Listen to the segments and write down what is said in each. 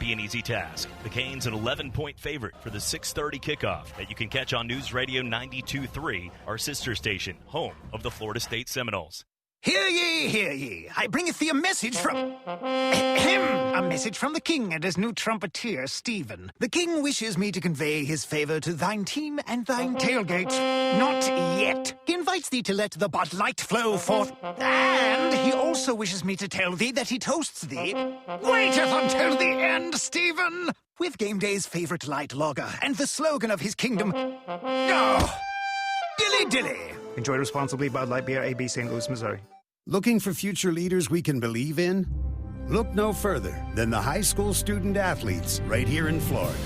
be an easy task. The Canes an 11-point favorite for the 6:30 kickoff that you can catch on News Radio 92.3, our sister station, home of the Florida State Seminoles. Hear ye, hear ye. I bringeth thee a message from... a message from the king and his new trumpeter, Stephen. The king wishes me to convey his favor to thine team and thine tailgate. Not yet. He invites thee to let the Bud Light flow forth. And he also wishes me to tell thee that he toasts thee. Waiteth until the end, Stephen! With game day's favorite light lager and the slogan of his kingdom... Oh, dilly dilly. Enjoy responsibly. Bud Light Beer, AB, St. Louis, Missouri. Looking for future leaders we can believe in? Look no further than the high school student athletes right here in Florida.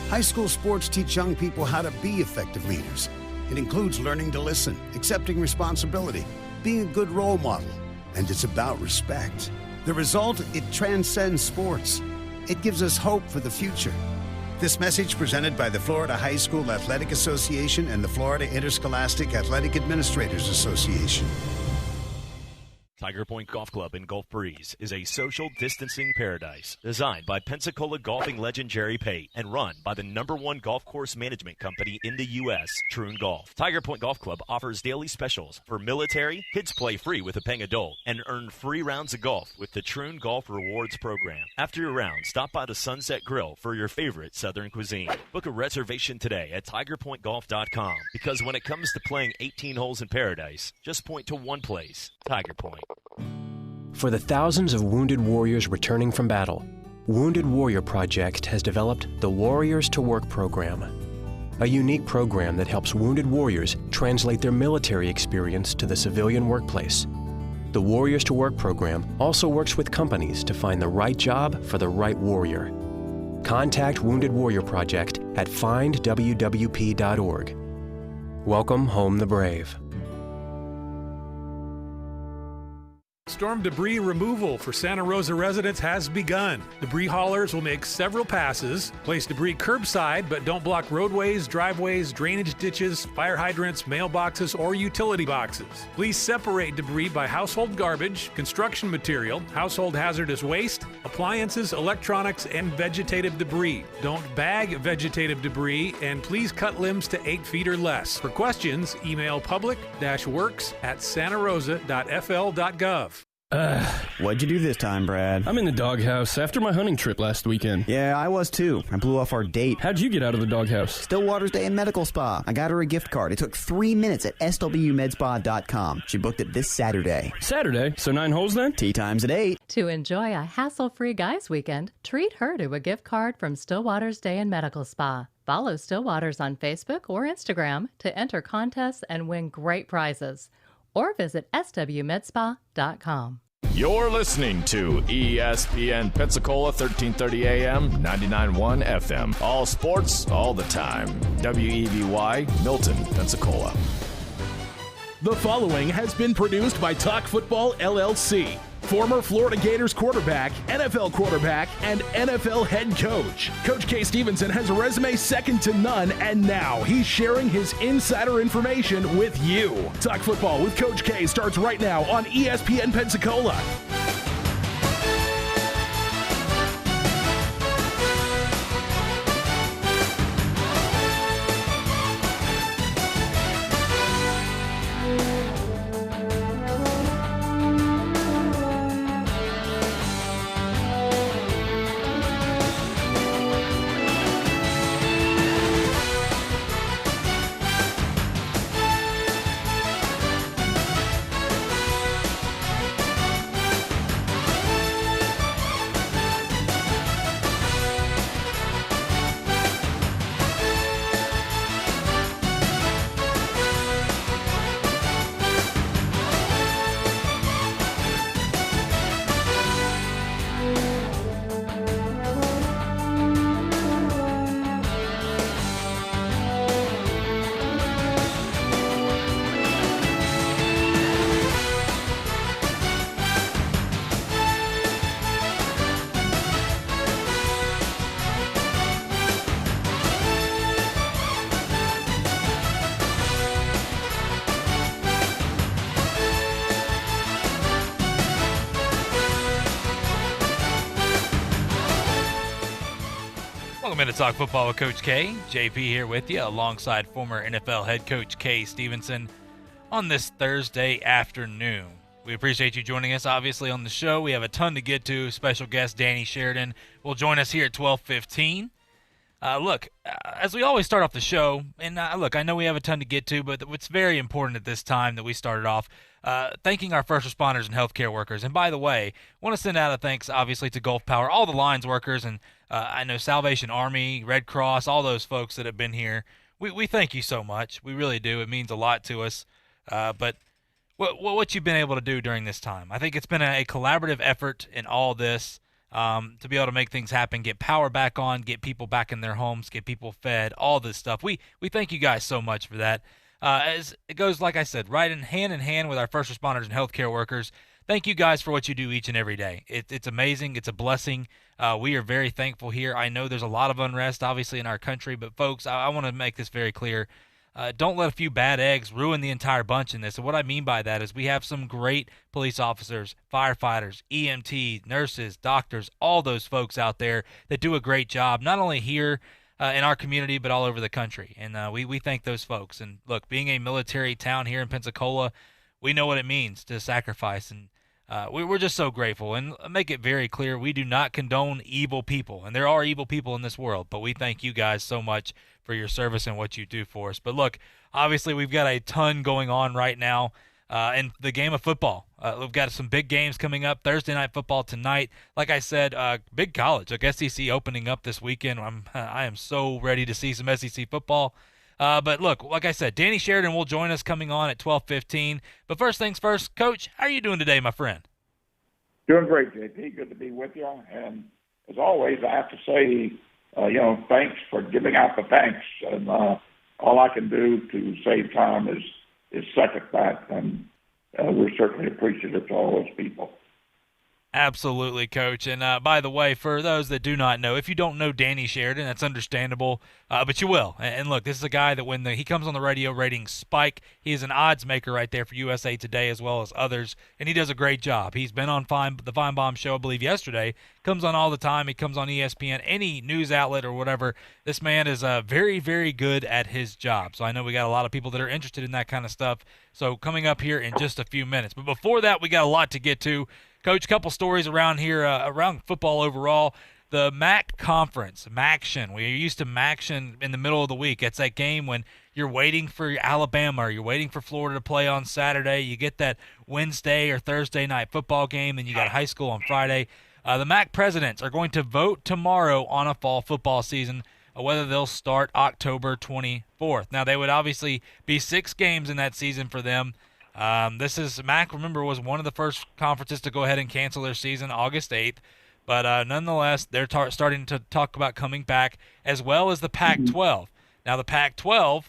High school sports teach young people how to be effective leaders. It includes learning to listen, accepting responsibility, being a good role model, and it's about respect. The result, it transcends sports. It gives us hope for the future. This message presented by the Florida High School Athletic Association and the Florida Interscholastic Athletic Administrators Association. Tiger Point Golf Club in Gulf Breeze is a social distancing paradise designed by Pensacola golfing legend Jerry Pate and run by the #1 golf course management company in the U.S., Troon Golf. Tiger Point Golf Club offers daily specials for military, kids play free with a paying adult, and earn free rounds of golf with the Troon Golf Rewards program. After your round, stop by the Sunset Grill for your favorite Southern cuisine. Book a reservation today at TigerPointGolf.com because when it comes to playing 18 holes in paradise, just point to one place, Tiger Point. For the thousands of wounded warriors returning from battle, Wounded Warrior Project has developed the Warriors to Work program, a unique program that helps wounded warriors translate their military experience to the civilian workplace. The Warriors to Work program also works with companies to find the right job for the right warrior. Contact Wounded Warrior Project at findwwp.org. Welcome home the brave. Storm debris removal for Santa Rosa residents has begun. Debris haulers will make several passes, place debris curbside, but don't block roadways, driveways, drainage ditches, fire hydrants, mailboxes, or utility boxes. Please separate debris by household garbage, construction material, household hazardous waste, appliances, electronics, and vegetative debris. Don't bag vegetative debris, and please cut limbs to 8 feet or less. For questions, email public-works@santarosa.fl.gov. What'd you do this time, Brad? I'm in the doghouse after my hunting trip last weekend. Yeah, I was too. I blew off our date. How'd you get out of the doghouse? Stillwater's Day and Medical Spa. I got her a gift card. It took 3 minutes at swmedspa.com. She booked it this Saturday. Saturday? So 9 holes then? Tea time's at 8. To enjoy a hassle-free guys weekend, treat her to a gift card from Stillwater's Day and Medical Spa. Follow Stillwater's on Facebook or Instagram to enter contests and win great prizes. Or visit swmedspa.com. You're listening to ESPN Pensacola, 1330 AM, 99.1 FM. All sports, all the time. WEBY, Milton, Pensacola. The following has been produced by Talk Football LLC. Former Florida Gators quarterback, NFL quarterback, and NFL head coach. Coach K. Stevenson has a resume second to none, and now he's sharing his insider information with you. Talk Football with Coach K starts right now on ESPN Pensacola. Welcome into Talk Football with Coach K. JP here with you alongside former NFL head coach Kay Stevenson on this Thursday afternoon. We appreciate you joining us, obviously, on the show. We have a ton to get to. Special guest Danny Sheridan will join us here at 12:15. As we always start off the show, and I know we have a ton to get to, but it's very important at this time that we started off thanking our first responders and healthcare workers. And by the way, I want to send out a thanks, obviously, to Gulf Power, all the lines workers, and I know Salvation Army, Red Cross, all those folks that have been here. We thank you so much. We really do. It means a lot to us. But what you've been able to do during this time, I think it's been a collaborative effort in all this. To be able to make things happen, get power back on, get people back in their homes, get people fed, all this stuff. We thank you guys so much for that. As it goes, like I said, right in hand with our first responders and healthcare workers. Thank you guys for what you do each and every day. It's amazing. It's a blessing. We are very thankful here. I know there's a lot of unrest, obviously, in our country, but folks, I want to make this very clear. Don't let a few bad eggs ruin the entire bunch in this. And what I mean by that is we have some great police officers, firefighters, EMTs, nurses, doctors, all those folks out there that do a great job, not only here in our community, but all over the country. And we thank those folks. And look, being a military town here in Pensacola, we know what it means to sacrifice. And we're just so grateful. And make it very clear, we do not condone evil people. And there are evil people in this world, but we thank you guys so much for your service and what you do for us. But look, obviously we've got a ton going on right now in the game of football. We've got some big games coming up. Thursday night football tonight. Like I said, big college, like SEC opening up this weekend. I am so ready to see some SEC football. But look, like I said, Danny Sheridan will join us coming on at 12:15. But first things first, Coach, how are you doing today, my friend? Doing great, JP. Good to be with you. And as always, I have to say, thanks for giving out the thanks. And all I can do to save time is second that. And we're certainly appreciative to all those people. Absolutely, Coach. And by the way, for those that do not know, if you don't know Danny Sheridan, that's understandable, but you will. And look, this is a guy that when he comes on the radio, ratings spike. He is an odds maker right there for USA Today as well as others, and he does a great job. He's been on the Feinbaum show, I believe, yesterday. Comes on all the time. He comes on ESPN, any news outlet or whatever. This man is very, very good at his job. So I know we got a lot of people that are interested in that kind of stuff. So coming up here in just a few minutes. But before that, we got a lot to get to. Coach, couple stories around here, around football overall. The MAC conference, MACtion. We're used to MACtion in the middle of the week. It's that game when you're waiting for Alabama or you're waiting for Florida to play on Saturday. You get that Wednesday or Thursday night football game, and you got high school on Friday. The MAC presidents are going to vote tomorrow on a fall football season, whether they'll start October 24th. Now, they would obviously be 6 games in that season for them. MAC, remember, was one of the first conferences to go ahead and cancel their season August 8th. But nonetheless, they're starting to talk about coming back, as well as the Pac-12. Now, the Pac-12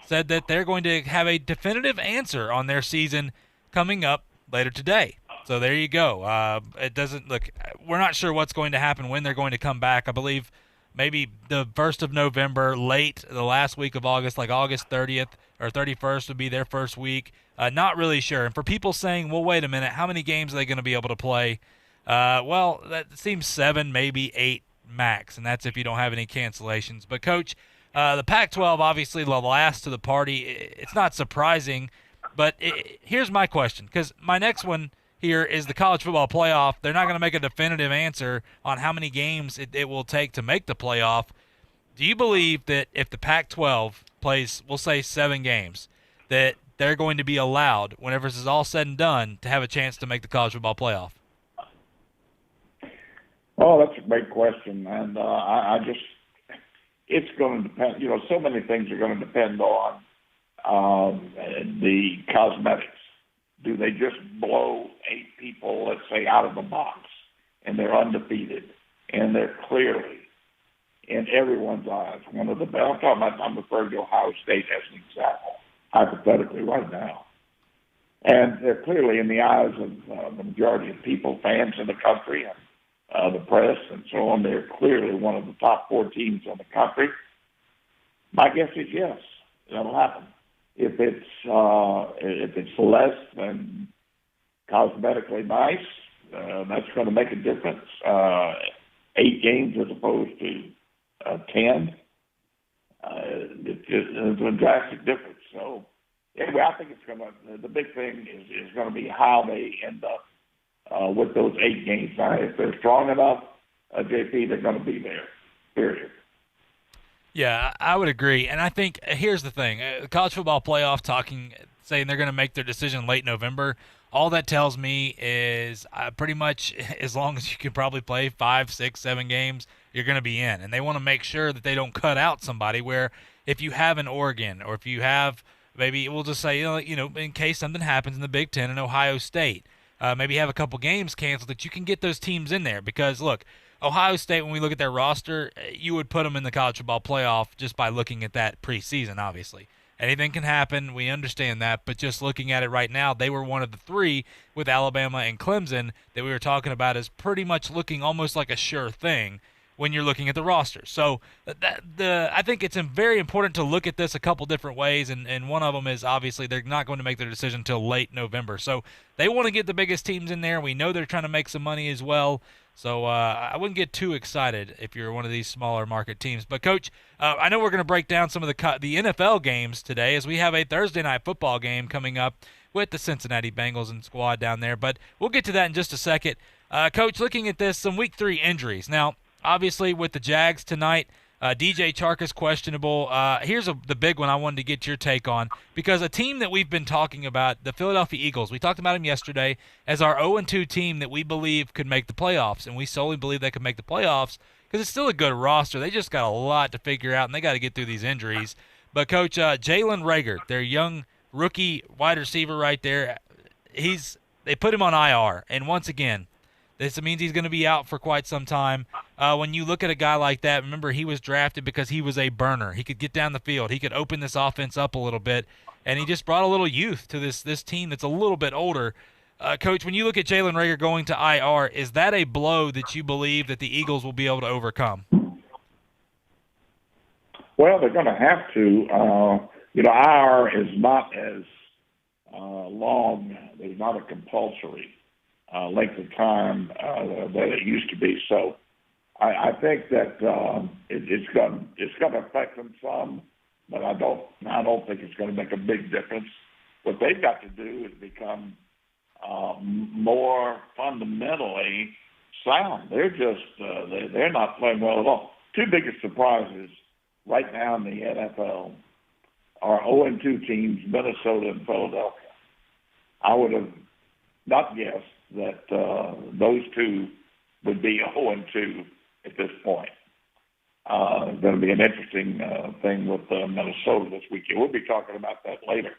said that they're going to have a definitive answer on their season coming up later today. So there you go. It doesn't look – we're not sure what's going to happen, when they're going to come back. I believe maybe the 1st of November, late the last week of August, like August 30th or 31st would be their first week. Not really sure. And for people saying, well, wait a minute, how many games are they going to be able to play? Well, that seems 7, maybe 8 max, and that's if you don't have any cancellations. But, Coach, the Pac-12 obviously the last to the party. It's not surprising, but here's my question, because my next one here is the college football playoff. They're not going to make a definitive answer on how many games it will take to make the playoff. Do you believe that if the Pac-12 plays, we'll say 7 games, that they're going to be allowed, whenever this is all said and done, to have a chance to make the college football playoff? Oh, that's a great question. And it's going to depend. So many things are going to depend on the cosmetics. Do they just blow 8 people, let's say, out of the box, and they're undefeated, and they're clearly, in everyone's eyes, one of the best? I'm referring to Ohio State as an example, hypothetically right now. And they're clearly, in the eyes of the majority of people, fans in the country, and the press, and so on, they're clearly one of the top 4 teams in the country. My guess is yes, that'll happen. If it's less than cosmetically nice, that's going to make a difference. 8 games as opposed to 10. It's a drastic difference. So, anyway, I think the big thing is going to be how they end up with those 8 games. Now, if they're strong enough, JP, they're going to be there, period. Yeah, I would agree. And I think here's the thing. College football playoff saying they're going to make their decision late November, all that tells me is pretty much as long as you can probably play 5, 6, 7 games, you're going to be in. And they want to make sure that they don't cut out somebody where if you have an Oregon or if you have maybe we'll just say, in case something happens in the Big Ten and Ohio State, maybe have a couple games canceled that you can get those teams in there. Because, look, Ohio State, when we look at their roster, you would put them in the college football playoff just by looking at that preseason, obviously. Anything can happen. We understand that. But just looking at it right now, they were one of the 3 with Alabama and Clemson that we were talking about as pretty much looking almost like a sure thing when you're looking at the roster. So I think it's very important to look at this a couple different ways, and one of them is obviously they're not going to make their decision until late November. So they want to get the biggest teams in there. We know they're trying to make some money as well. So I wouldn't get too excited if you're one of these smaller market teams. But, Coach, I know we're going to break down some of the NFL games today as we have a Thursday night football game coming up with the Cincinnati Bengals and squad down there. But we'll get to that in just a second. Coach, looking at this, some Week 3 injuries. Now, obviously with the Jags tonight, DJ Chark is questionable. Here's the big one I wanted to get your take on, because a team that we've been talking about, the Philadelphia Eagles, we talked about them yesterday as our 0-2 team that we believe could make the playoffs, and we solely believe they could make the playoffs because it's still a good roster. They just got a lot to figure out, and they got to get through these injuries. But, Coach, Jalen Reagor, their young rookie wide receiver right there, they put him on IR, and once again, this means he's going to be out for quite some time. When you look at a guy like that, remember he was drafted because he was a burner. He could get down the field. He could open this offense up a little bit, and he just brought a little youth to this team that's a little bit older. Coach, when you look at Jalen Reagor going to IR, is that a blow that you believe that the Eagles will be able to overcome? Well, they're going to have to. IR is not as long. There's not a compulsory length of time that it used to be. So I think that it's going to affect them some, but I don't think it's going to make a big difference. What they've got to do is become more fundamentally sound. They're just they're not playing well at all. 2 biggest surprises right now in the NFL are 0-2 teams, Minnesota and Philadelphia. I would have not guessed that those 2 would be 0-2 at this point. It's going to be an interesting thing with Minnesota this weekend. We'll be talking about that later.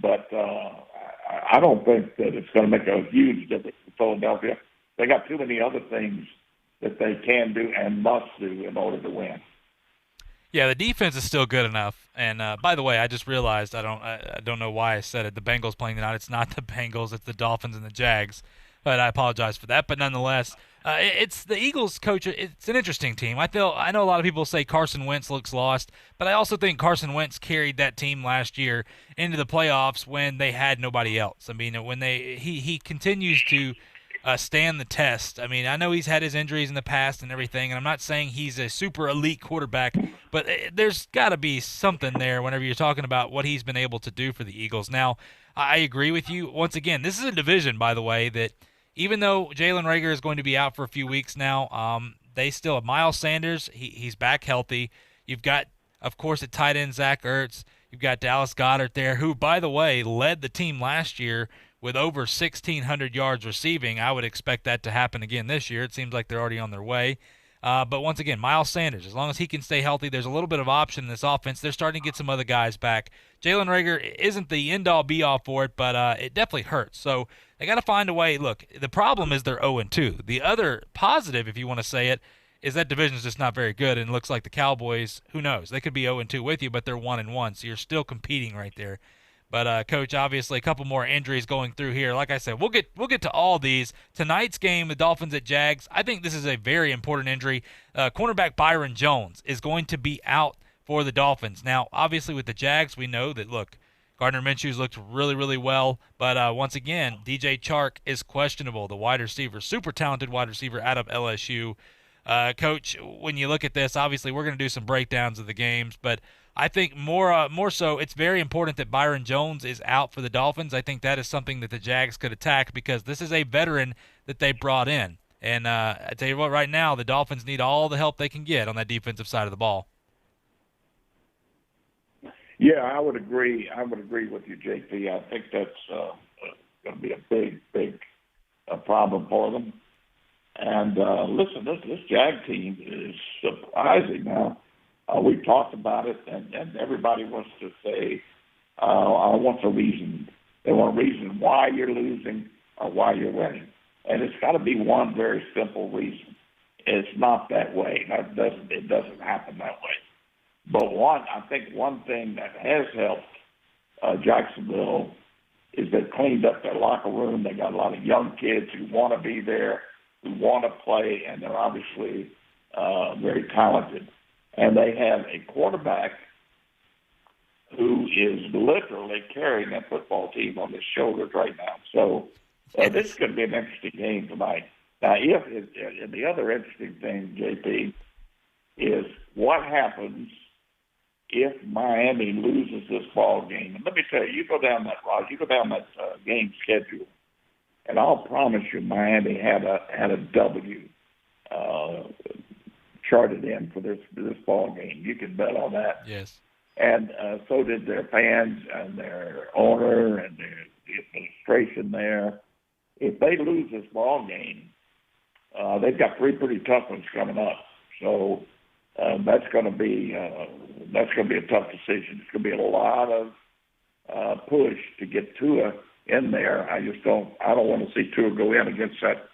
But I don't think that it's going to make a huge difference in Philadelphia. They got too many other things that they can do and must do in order to win. Yeah, the defense is still good enough. And by the way, I just realized I don't know why I said it. The Bengals playing tonight. It's not the Bengals. It's the Dolphins and the Jags. But I apologize for that. But nonetheless, it's the Eagles, Coach. It's an interesting team. I know a lot of people say Carson Wentz looks lost, but I also think Carson Wentz carried that team last year into the playoffs when they had nobody else. I mean, when he continues to stand the test. I mean, I know he's had his injuries in the past and everything, and I'm not saying he's a super elite quarterback, but there's got to be something there whenever you're talking about what he's been able to do for the Eagles. Now, I agree with you. Once again, this is a division, by the way, that even though Jalen Reagor is going to be out for a few weeks now, they still have Miles Sanders. He's back healthy. You've got, of course, at tight end, Zach Ertz. You've got Dallas Goedert there, who, by the way, led the team last year with over 1,600 yards receiving. I would expect that to happen again this year. It seems like they're already on their way. But once again, Miles Sanders, as long as he can stay healthy, there's a little bit of option in this offense. They're starting to get some other guys back. Jalen Reagor isn't the end-all, be-all for it, but it definitely hurts. So they got to find a way. Look, the problem is they're 0-2. The other positive, if you want to say it, is that division's just not very good, and it looks like the Cowboys, who knows, they could be 0-2 with you, but they're 1-1, so you're still competing right there. But, Coach, obviously a couple more injuries going through here. Like I said, we'll get to all these. Tonight's game, the Dolphins at Jags, I think this is a very important injury. Cornerback Byron Jones is going to be out for the Dolphins. Now, obviously with the Jags, we know that, look, Gardner Minshew's looked really, really well. But once again, DJ Chark is questionable, the wide receiver, super talented wide receiver out of LSU. Coach, when you look at this, obviously we're going to do some breakdowns of the games, but I think more so it's very important that Byron Jones is out for the Dolphins. I think that is something that the Jags could attack because this is a veteran that they brought in. And I tell you what, right now the Dolphins need all the help they can get on that defensive side of the ball. Yeah, I would agree. I would agree with you, JP. I think that's going to be a big problem for them. And listen, this Jag team is surprising now. We've talked about it, and everybody wants to say, I want a reason. They want a reason why you're losing or why you're winning. And it's got to be one very simple reason. It's not that way. It doesn't happen that way. But I think one thing that has helped Jacksonville is they've cleaned up their locker room. They got a lot of young kids who want to be there, who want to play, and they're obviously very talented. And they have a quarterback who is literally carrying that football team on his shoulders right now. So this is going to be an interesting game tonight. Now, and the other interesting thing, JP, is what happens if Miami loses this ball game. And let me tell you, you go down that game schedule, and I'll promise you Miami had a W charted in for this ball game. You can bet on that. Yes. And so did their fans and their owner and the administration there. If they lose this ball game, they've got 3 pretty tough ones coming up. So that's going to be a tough decision. It's going to be a lot of push to get Tua in there. I don't want to see Tua go in against that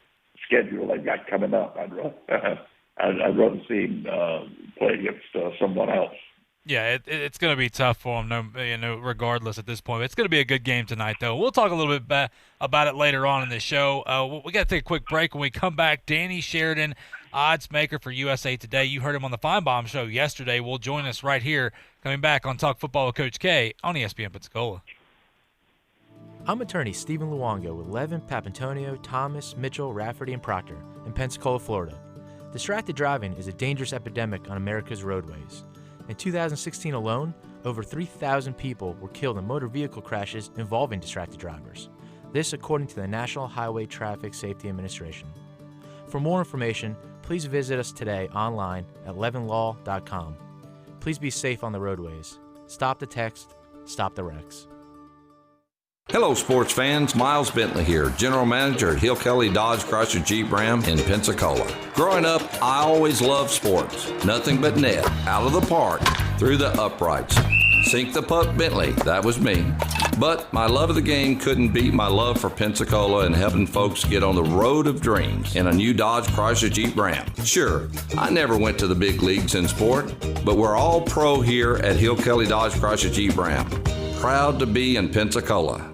schedule they've got coming up. I'd rather see him play against someone else. Yeah, it's going to be tough for him, regardless at this point. It's going to be a good game tonight, though. We'll talk a little bit about it later on in the show. We got to take a quick break. When we come back, Danny Sheridan, odds maker for USA Today. You heard him on the Feinbaum Show yesterday. Will join us right here, coming back on Talk Football with Coach K on ESPN Pensacola. I'm attorney Stephen Luongo with Levin, Papantonio, Thomas, Mitchell, Rafferty, and Proctor in Pensacola, Florida. Distracted driving is a dangerous epidemic on America's roadways. In 2016 alone, over 3,000 people were killed in motor vehicle crashes involving distracted drivers. This according to the National Highway Traffic Safety Administration. For more information, please visit us today online at levinlaw.com. Please be safe on the roadways. Stop the text, stop the wrecks. Hello, sports fans. Miles Bentley here, General Manager at Hill Kelly Dodge Chrysler Jeep Ram in Pensacola. Growing up, I always loved sports. Nothing but net, out of the park, through the uprights. Sink the puck Bentley, that was me. But my love of the game couldn't beat my love for Pensacola and helping folks get on the road of dreams in a new Dodge Chrysler Jeep Ram. Sure, I never went to the big leagues in sport, but we're all pro here at Hill Kelly Dodge Chrysler Jeep Ram. Proud to be in Pensacola.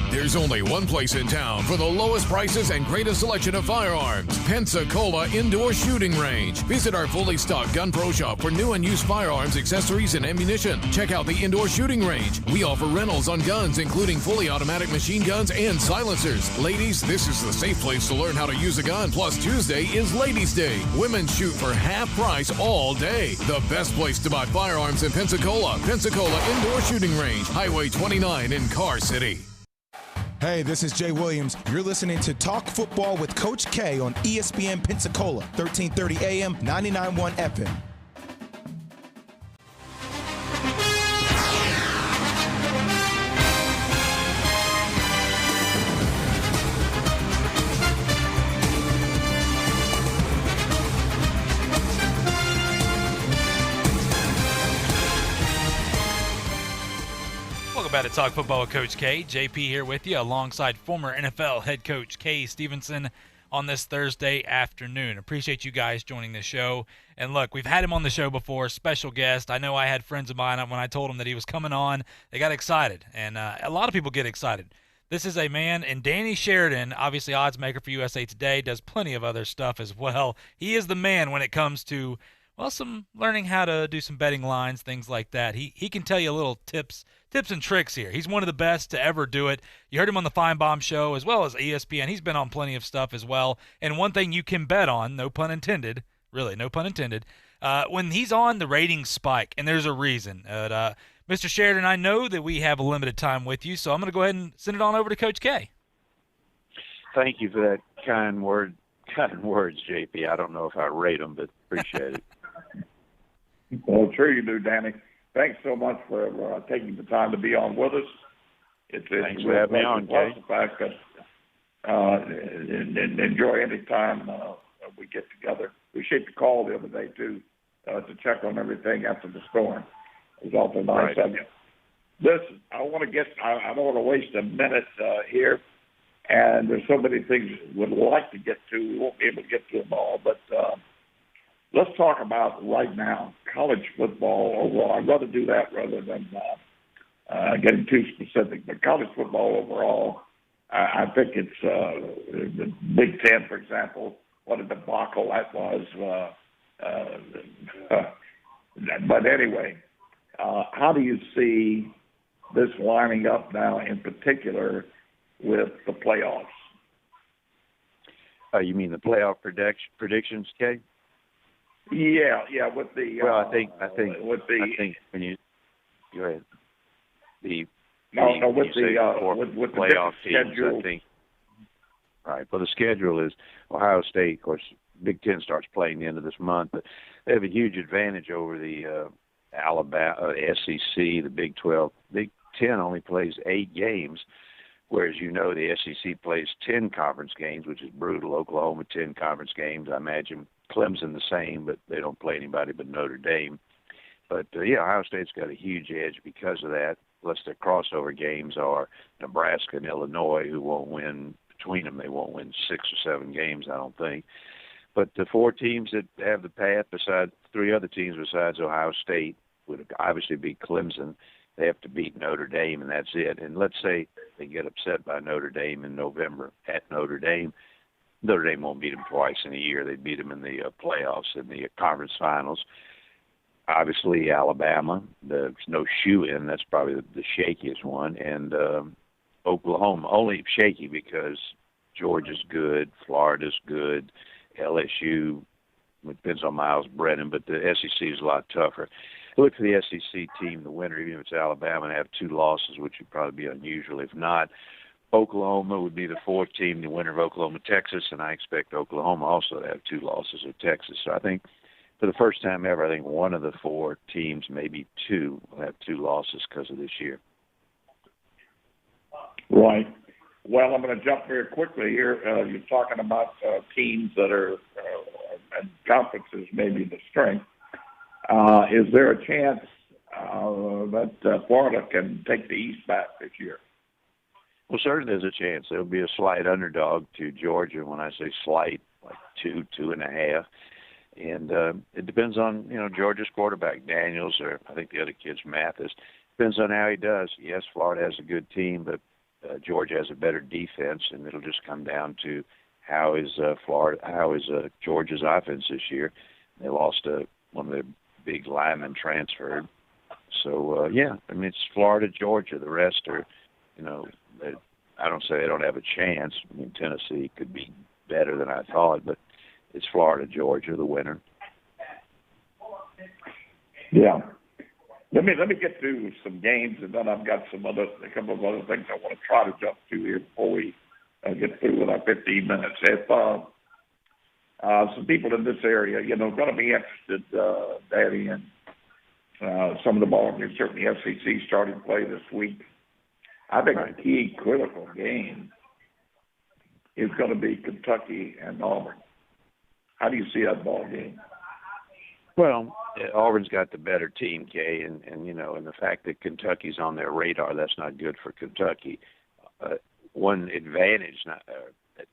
There's only one place in town for the lowest prices and greatest selection of firearms. Pensacola Indoor Shooting Range. Visit our fully stocked Gun Pro Shop for new and used firearms, accessories, and ammunition. Check out the Indoor Shooting Range. We offer rentals on guns, including fully automatic machine guns and silencers. Ladies, this is the safe place to learn how to use a gun. Plus, Tuesday is Ladies' Day. Women shoot for half price all day. The best place to buy firearms in Pensacola. Pensacola Indoor Shooting Range. Highway 29 in Car City. Hey, this is Jay Williams. You're listening to Talk Football with Coach K on ESPN Pensacola, 1330 AM, 99.1 FM. Welcome back to Talk Football with Coach K. JP here with you alongside former NFL head coach Kay Stevenson on this Thursday afternoon. Appreciate you guys joining the show. And look, we've had him on the show before, special guest. I know I had friends of mine when I told them that he was coming on, they got excited. And a lot of people get excited. This is a man, and Danny Sheridan, obviously odds maker for USA Today, does plenty of other stuff as well. He is the man when it comes to, well, some learning how to do some betting lines, things like that. He can tell you little tips and tricks here. He's one of the best to ever do it. You heard him on the Feinbaum Show as well as ESPN. He's been on plenty of stuff as well. And one thing you can bet on, no pun intended, really, no pun intended, when he's on, the ratings spike, and there's a reason. Mr. Sheridan, I know that we have a limited time with you, so I'm going to go ahead and send it on over to Coach K. Thank you for that kind words, JP. I don't know if I rate them, but appreciate it. Well, sure you do, Danny. Thanks so much for taking the time to be on with us. Thanks for having me on, Kay. The fact that enjoy any time we get together. Appreciate the call the other day too, to check on everything after the storm. It was awful nice of you. Listen, I don't want to waste a minute here, and there's so many things we'd like to get to. We won't be able to get to them all, but let's talk about right now college football overall. I'd rather do that rather than getting too specific. But college football overall, I think it's the Big Ten, for example, what a debacle that was. But anyway, how do you see this lining up now in particular with the playoffs? You mean the playoff predictions, Kay? Yeah. With the I think when you go ahead. With the playoff teams, I think. Right. Well, the schedule is Ohio State. Of course, Big Ten starts playing the end of this month, but they have a huge advantage over the Alabama, SEC, the Big 12. Big Ten only plays 8 games, whereas the SEC plays 10 conference games, which is brutal. Oklahoma 10 conference games. I imagine Clemson the same, but they don't play anybody but Notre Dame. But Ohio State's got a huge edge because of that. Plus, their crossover games are Nebraska and Illinois, who won't win between them. They won't win 6 or 7 games, I don't think. But the 4 teams that have the path, besides 3 other teams besides Ohio State, would obviously be Clemson. They have to beat Notre Dame, and that's it. And let's say they get upset by Notre Dame in November at Notre Dame. Notre Dame won't beat them twice in a year. They beat them in the playoffs, in the conference finals. Obviously, Alabama, there's no shoe-in. That's probably the shakiest one. And Oklahoma, only shaky because Georgia's good, Florida's good, LSU, it depends on Miles Brennan, but the SEC is a lot tougher. Look for the SEC team, the winner, even if it's Alabama, to have 2 losses, which would probably be unusual. If not, Oklahoma would be the 4th team, the winner of Oklahoma, Texas, and I expect Oklahoma also to have 2 losses of Texas. So I think for the first time ever, I think one of the 4 teams, maybe 2, will have 2 losses because of this year. Right. Well, I'm going to jump very quickly here. You're talking about teams that are and conferences, maybe the strength. Is there a chance that Florida can take the East back this year? Well, certainly there's a chance. There'll be a slight underdog to Georgia. When I say slight, like 2.5. And it depends on, Georgia's quarterback, Daniels, or I think the other kid's Mathis. Depends on how he does. Yes, Florida has a good team, but Georgia has a better defense, and it'll just come down to how is Georgia's offense this year. They lost one of their big linemen transferred. So, it's Florida, Georgia. The rest are, I don't say they don't have a chance. I mean, Tennessee could be better than I thought, but it's Florida, Georgia, the winner. Yeah. Let me get to some games, and then I've got a couple of other things I want to try to jump to here before we get through with our 15 minutes. If some people in this area, going to be interested, Daddy, in some of the ball games, certainly SEC starting play this week. I think a key critical game is going to be Kentucky and Auburn. How do you see that ball game? Well, Auburn's got the better team, Kay, and the fact that Kentucky's on their radar, that's not good for Kentucky. One advantage that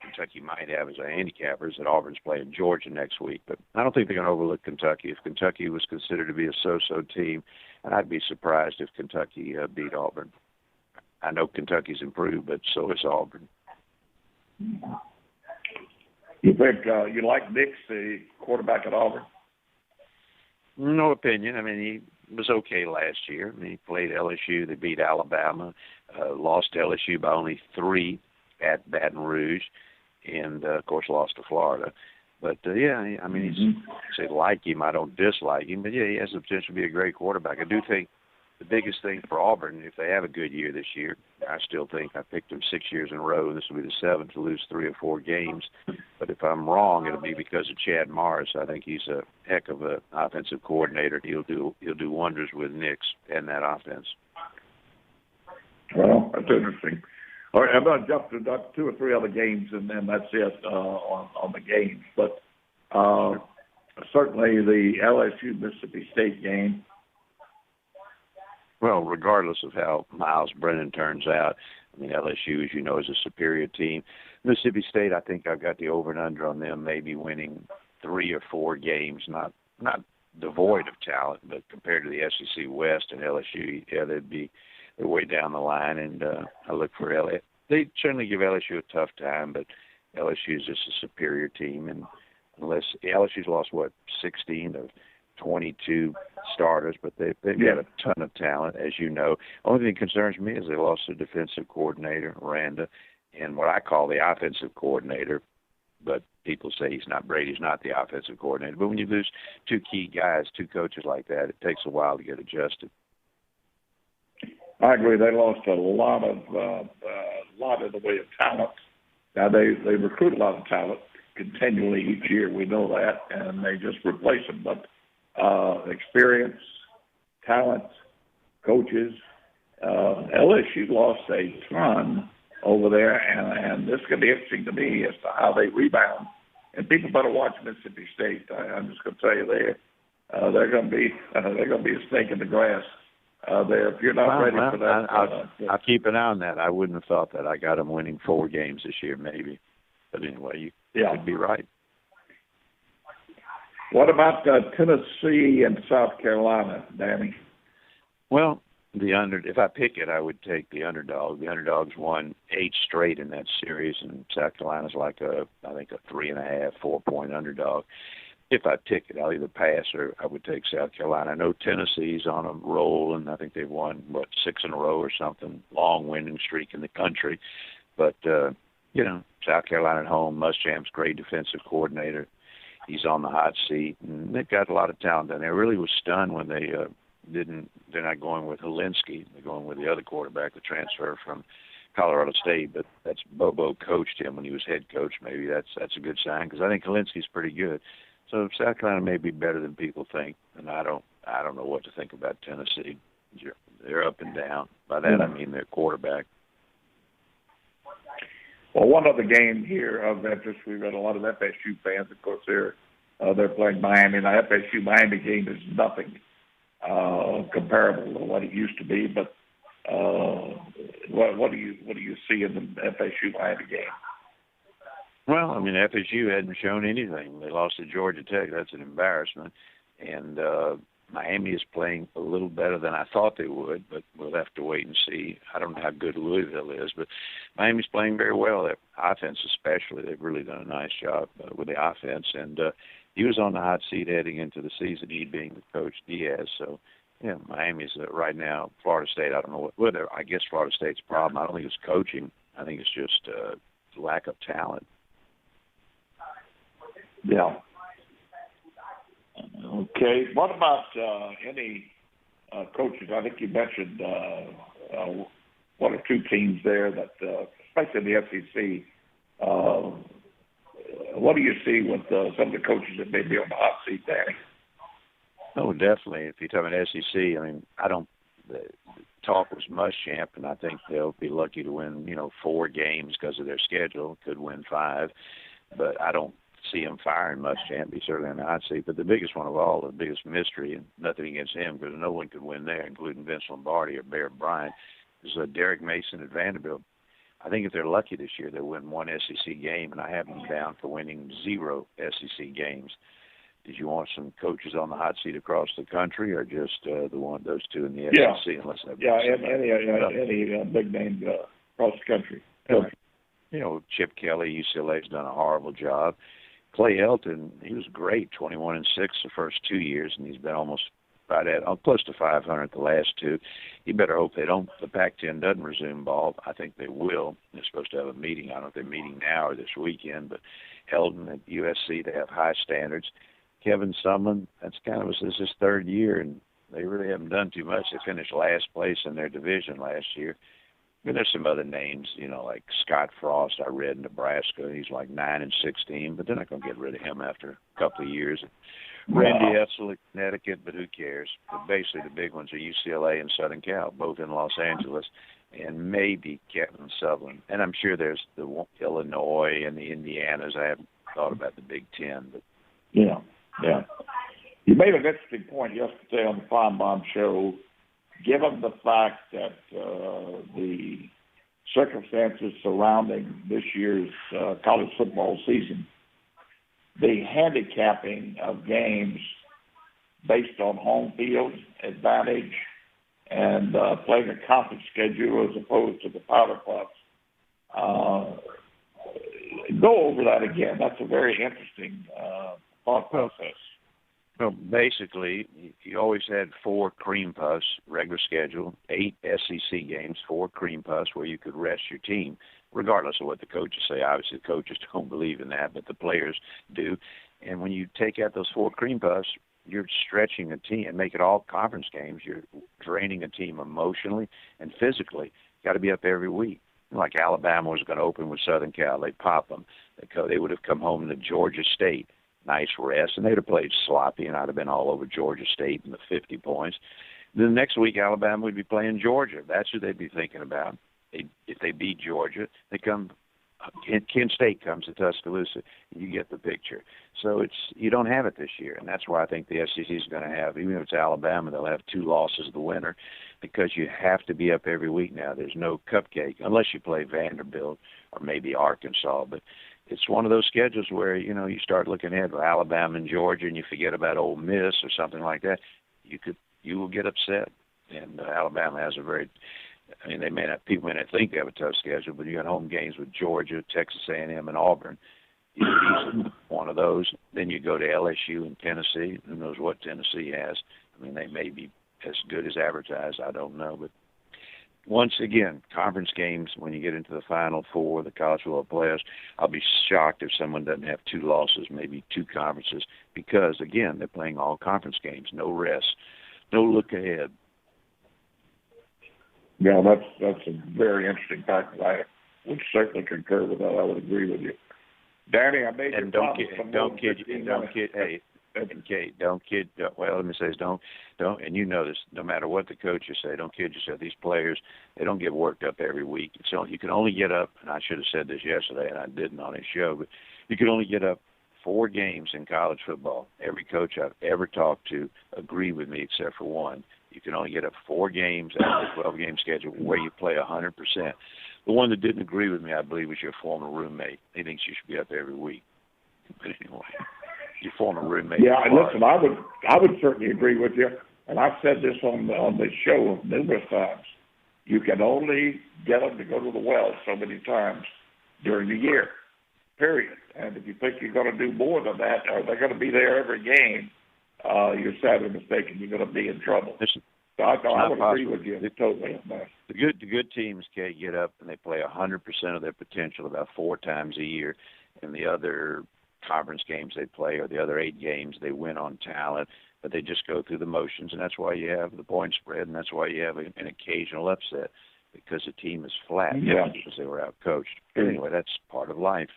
Kentucky might have as a handicapper is that Auburn's playing Georgia next week, but I don't think they're going to overlook Kentucky. If Kentucky was considered to be a so-so team, I'd be surprised if Kentucky beat Auburn. I know Kentucky's improved, but so is Auburn. You think you like Nix, the quarterback at Auburn? No opinion. I mean, he was okay last year. I mean, he played LSU. They beat Alabama, lost to LSU by only 3 at Baton Rouge, and, of course, lost to Florida. But, yeah, I mean, say like him, I don't dislike him. But, yeah, he has the potential to be a great quarterback. I do think the biggest thing for Auburn, if they have a good year this year, I still think I picked them 6 years in a row. This will be the seventh to lose 3 or 4 games. But if I'm wrong, it'll be because of Chad Morris. I think he's a heck of an offensive coordinator. He'll do wonders with Nix and that offense. Well, that's interesting. All right, I'm going to jump to 2 or 3 other games, and then that's it on the games. But certainly the LSU-Mississippi State game. Well, regardless of how Miles Brennan turns out, I mean, LSU, as you know, is a superior team. Mississippi State, I think I've got the over and under on them maybe winning 3 or 4 games, not devoid of talent, but compared to the SEC West and LSU, yeah, they're way down the line, and I look for LSU. They certainly give LSU a tough time, but LSU is just a superior team, and unless LSU's lost, 16 of 22 starters, but they've got a ton of talent, as you know. Only thing that concerns me is they lost their defensive coordinator, Randa, and what I call the offensive coordinator, but people say he's not Brady's not the offensive coordinator. But when you lose 2 key guys, 2 coaches like that, it takes a while to get adjusted. I agree. They lost a lot of the way of talent. Now they recruit a lot of talent continually each year. We know that, and they just replace them. But experience, talent, coaches. LSU lost a ton over there, and this is going to be interesting to me as to how they rebound. And people better watch Mississippi State. I'm just going to tell you they're going to be a snake in the grass. There, if you're not ready for that, I'll keep an eye on that. I wouldn't have thought that. I got them winning 4 games this year, maybe. But anyway, you could be right. What about Tennessee and South Carolina, Danny? Well, if I pick it, I would take the underdog. The underdog's won 8 straight in that series, and South Carolina's like I think a 3.5, 4-point underdog. If I pick it, I'll either pass or I would take South Carolina. I know Tennessee's on a roll, and I think they've won 6 in a row or something. Long winning streak in the country, but South Carolina at home. Muschamp's great defensive coordinator. He's on the hot seat, and they've got a lot of talent down there. I really was stunned when they're not going with Helinski. They're going with the other quarterback, the transfer from Colorado State, but that's Bobo coached him when he was head coach. Maybe that's a good sign, because I think Helinski's pretty good. So South Carolina may be better than people think, and I don't know what to think about Tennessee. They're up and down. By that I mean their quarterback. Well, one other game here of interest. We've got a lot of FSU fans. Of course, they're playing Miami. The FSU-Miami game is nothing comparable to what it used to be. But what do you see in the FSU-Miami game? Well, I mean, FSU hadn't shown anything. They lost to Georgia Tech. That's an embarrassment. And Miami is playing a little better than I thought they would, but we'll have to wait and see. I don't know how good Louisville is, but Miami's playing very well. Their offense especially, they've really done a nice job with the offense. And he was on the hot seat heading into the season, he being the coach, Diaz. So, yeah, Miami's right now. Florida State, I don't know whether I guess Florida State's problem. I don't think it's coaching. I think it's just lack of talent. Yeah. Okay. What about any coaches? I think you mentioned 1 or 2 teams there that, especially in the SEC. What do you see with some of the coaches that may be on the hot seat, Danny? Oh, definitely. If you're talking about SEC, I mean, the talk was Muschamp, and I think they'll be lucky to win, 4 games because of their schedule. Could win 5, but I don't see him firing Muschamp. He's certainly on the hot seat. But the biggest one of all, the biggest mystery, and nothing against him because no one could win there, including Vince Lombardi or Bear Bryant, is Derek Mason at Vanderbilt. I think if they're lucky this year, they'll win 1 SEC game, and I have them down for winning 0 SEC games. Did you want some coaches on the hot seat across the country, or just those 2 in the SEC? Any big name across the country. Chip Kelly, UCLA's done a horrible job. Clay Helton, he was great, 21-6 the first 2 years, and he's been almost right at close to 500 the last 2. You better hope the Pac-10 doesn't resume ball. I think they will. They're supposed to have a meeting. I don't know if they're meeting now or this weekend, but Eldon at USC, they have high standards. Kevin Sumlin, this is his third year, and they really haven't done too much. They finished last place in their division last year. And there's some other names, like Scott Frost. I read in Nebraska. He's like 9-16, but they're not going to get rid of him after a couple of years. Randy Edsel at Connecticut, but who cares? But basically, the big ones are UCLA and Southern Cal, both in Los Angeles, and maybe Kevin Sumlin. And I'm sure there's the Illinois and the Indianas. I haven't thought about the Big Ten, but yeah. You made an interesting point yesterday on the Feinbaum show. Given the fact that the circumstances surrounding this year's college football season, the handicapping of games based on home field advantage and playing a conference schedule as opposed to the powder puffs. Go over that again. That's a very interesting thought process. Well, basically, you always had 4 cream puffs, regular schedule, 8 SEC games, 4 cream puffs where you could rest your team, regardless of what the coaches say. Obviously, the coaches don't believe in that, but the players do. And when you take out those 4 cream puffs, you're stretching a team and make it all conference games. You're draining a team emotionally and physically. You got to be up every week. Like Alabama was going to open with Southern Cal. They pop them. They would have come home to Georgia State. Nice rest, and they'd have played sloppy, and I'd have been all over Georgia State in the 50 points. Then the next week, Alabama would be playing Georgia. That's who they'd be thinking about. If they beat Georgia, Kent State comes to Tuscaloosa. You get the picture. So you don't have it this year, and that's why I think the SEC is going to have, even if it's Alabama, they'll have 2 losses the winner because you have to be up every week now. There's no cupcake unless you play Vanderbilt or maybe Arkansas, but it's one of those schedules where, you start looking at Alabama and Georgia and you forget about Ole Miss or something like that. You will get upset. And Alabama has people may not think they have a tough schedule, but you got home games with Georgia, Texas A&M, and Auburn. You could easily one of those. Then you go to LSU and Tennessee. Who knows what Tennessee has? They may be as good as advertised. I don't know, but once again, conference games, when you get into the Final Four, the college football playoffs, I'll be shocked if someone doesn't have 2 losses, maybe 2 conferences, because, again, they're playing all conference games, no rest, no look ahead. Yeah, that's a very interesting fact. I would certainly concur with that. I would agree with you. Danny, I made you promise. Don't kid, and you know this, no matter what the coaches say, don't kid yourself. These players, they don't get worked up every week. So you can only get up, and I should have said this yesterday, and I didn't on his show, but you can only get up 4 games in college football. Every coach I've ever talked to agreed with me except for one. You can only get up 4 games out of the 12-game schedule where you play 100%. The one that didn't agree with me, I believe, was your former roommate. He thinks you should be up every week. But anyway, your former roommate. Yeah, listen, I would certainly agree with you. And I've said this on the show numerous times. You can only get them to go to the well so many times during the year, period. And if you think you're going to do more than that, or they're going to be there every game, you're sadly mistaken. You're going to be in trouble. So I would agree with you totally on that. The good teams can get up and they play 100% of their potential about 4 times a year, and the other conference games they play or the other 8 games they win on talent, but they just go through the motions, and that's why you have the point spread, and that's why you have an occasional upset because the team is flat because they were out coached. Anyway, that's part of life.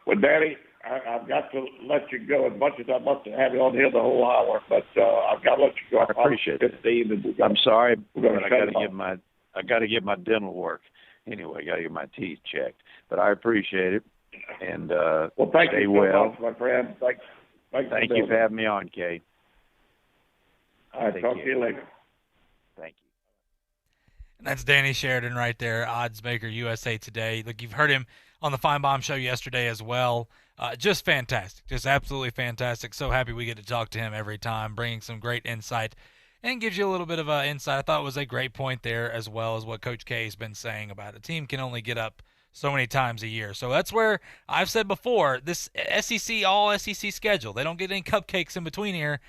Well, Danny, I've got to let you go. As much as I'd love to have you on here the whole hour, but I've got to let you go. I appreciate it. I'm sorry, but I got to get my dental work. Anyway, I got to get my teeth checked. But I appreciate it, and well, thank stay you well. so much, my friend. Thank you for having me on, Kay. All right, talk to you later. Thank you. And that's Danny Sheridan right there, odds maker USA Today. Look, you've heard him on the Feinbaum show yesterday as well. Just fantastic, just absolutely fantastic. So happy we get to talk to him every time, bringing some great insight and gives you a little bit of insight. I thought it was a great point there, as well as what Coach K has been saying about a team can only get up so many times a year. So that's where I've said before, this SEC, all SEC schedule, they don't get any cupcakes in between here.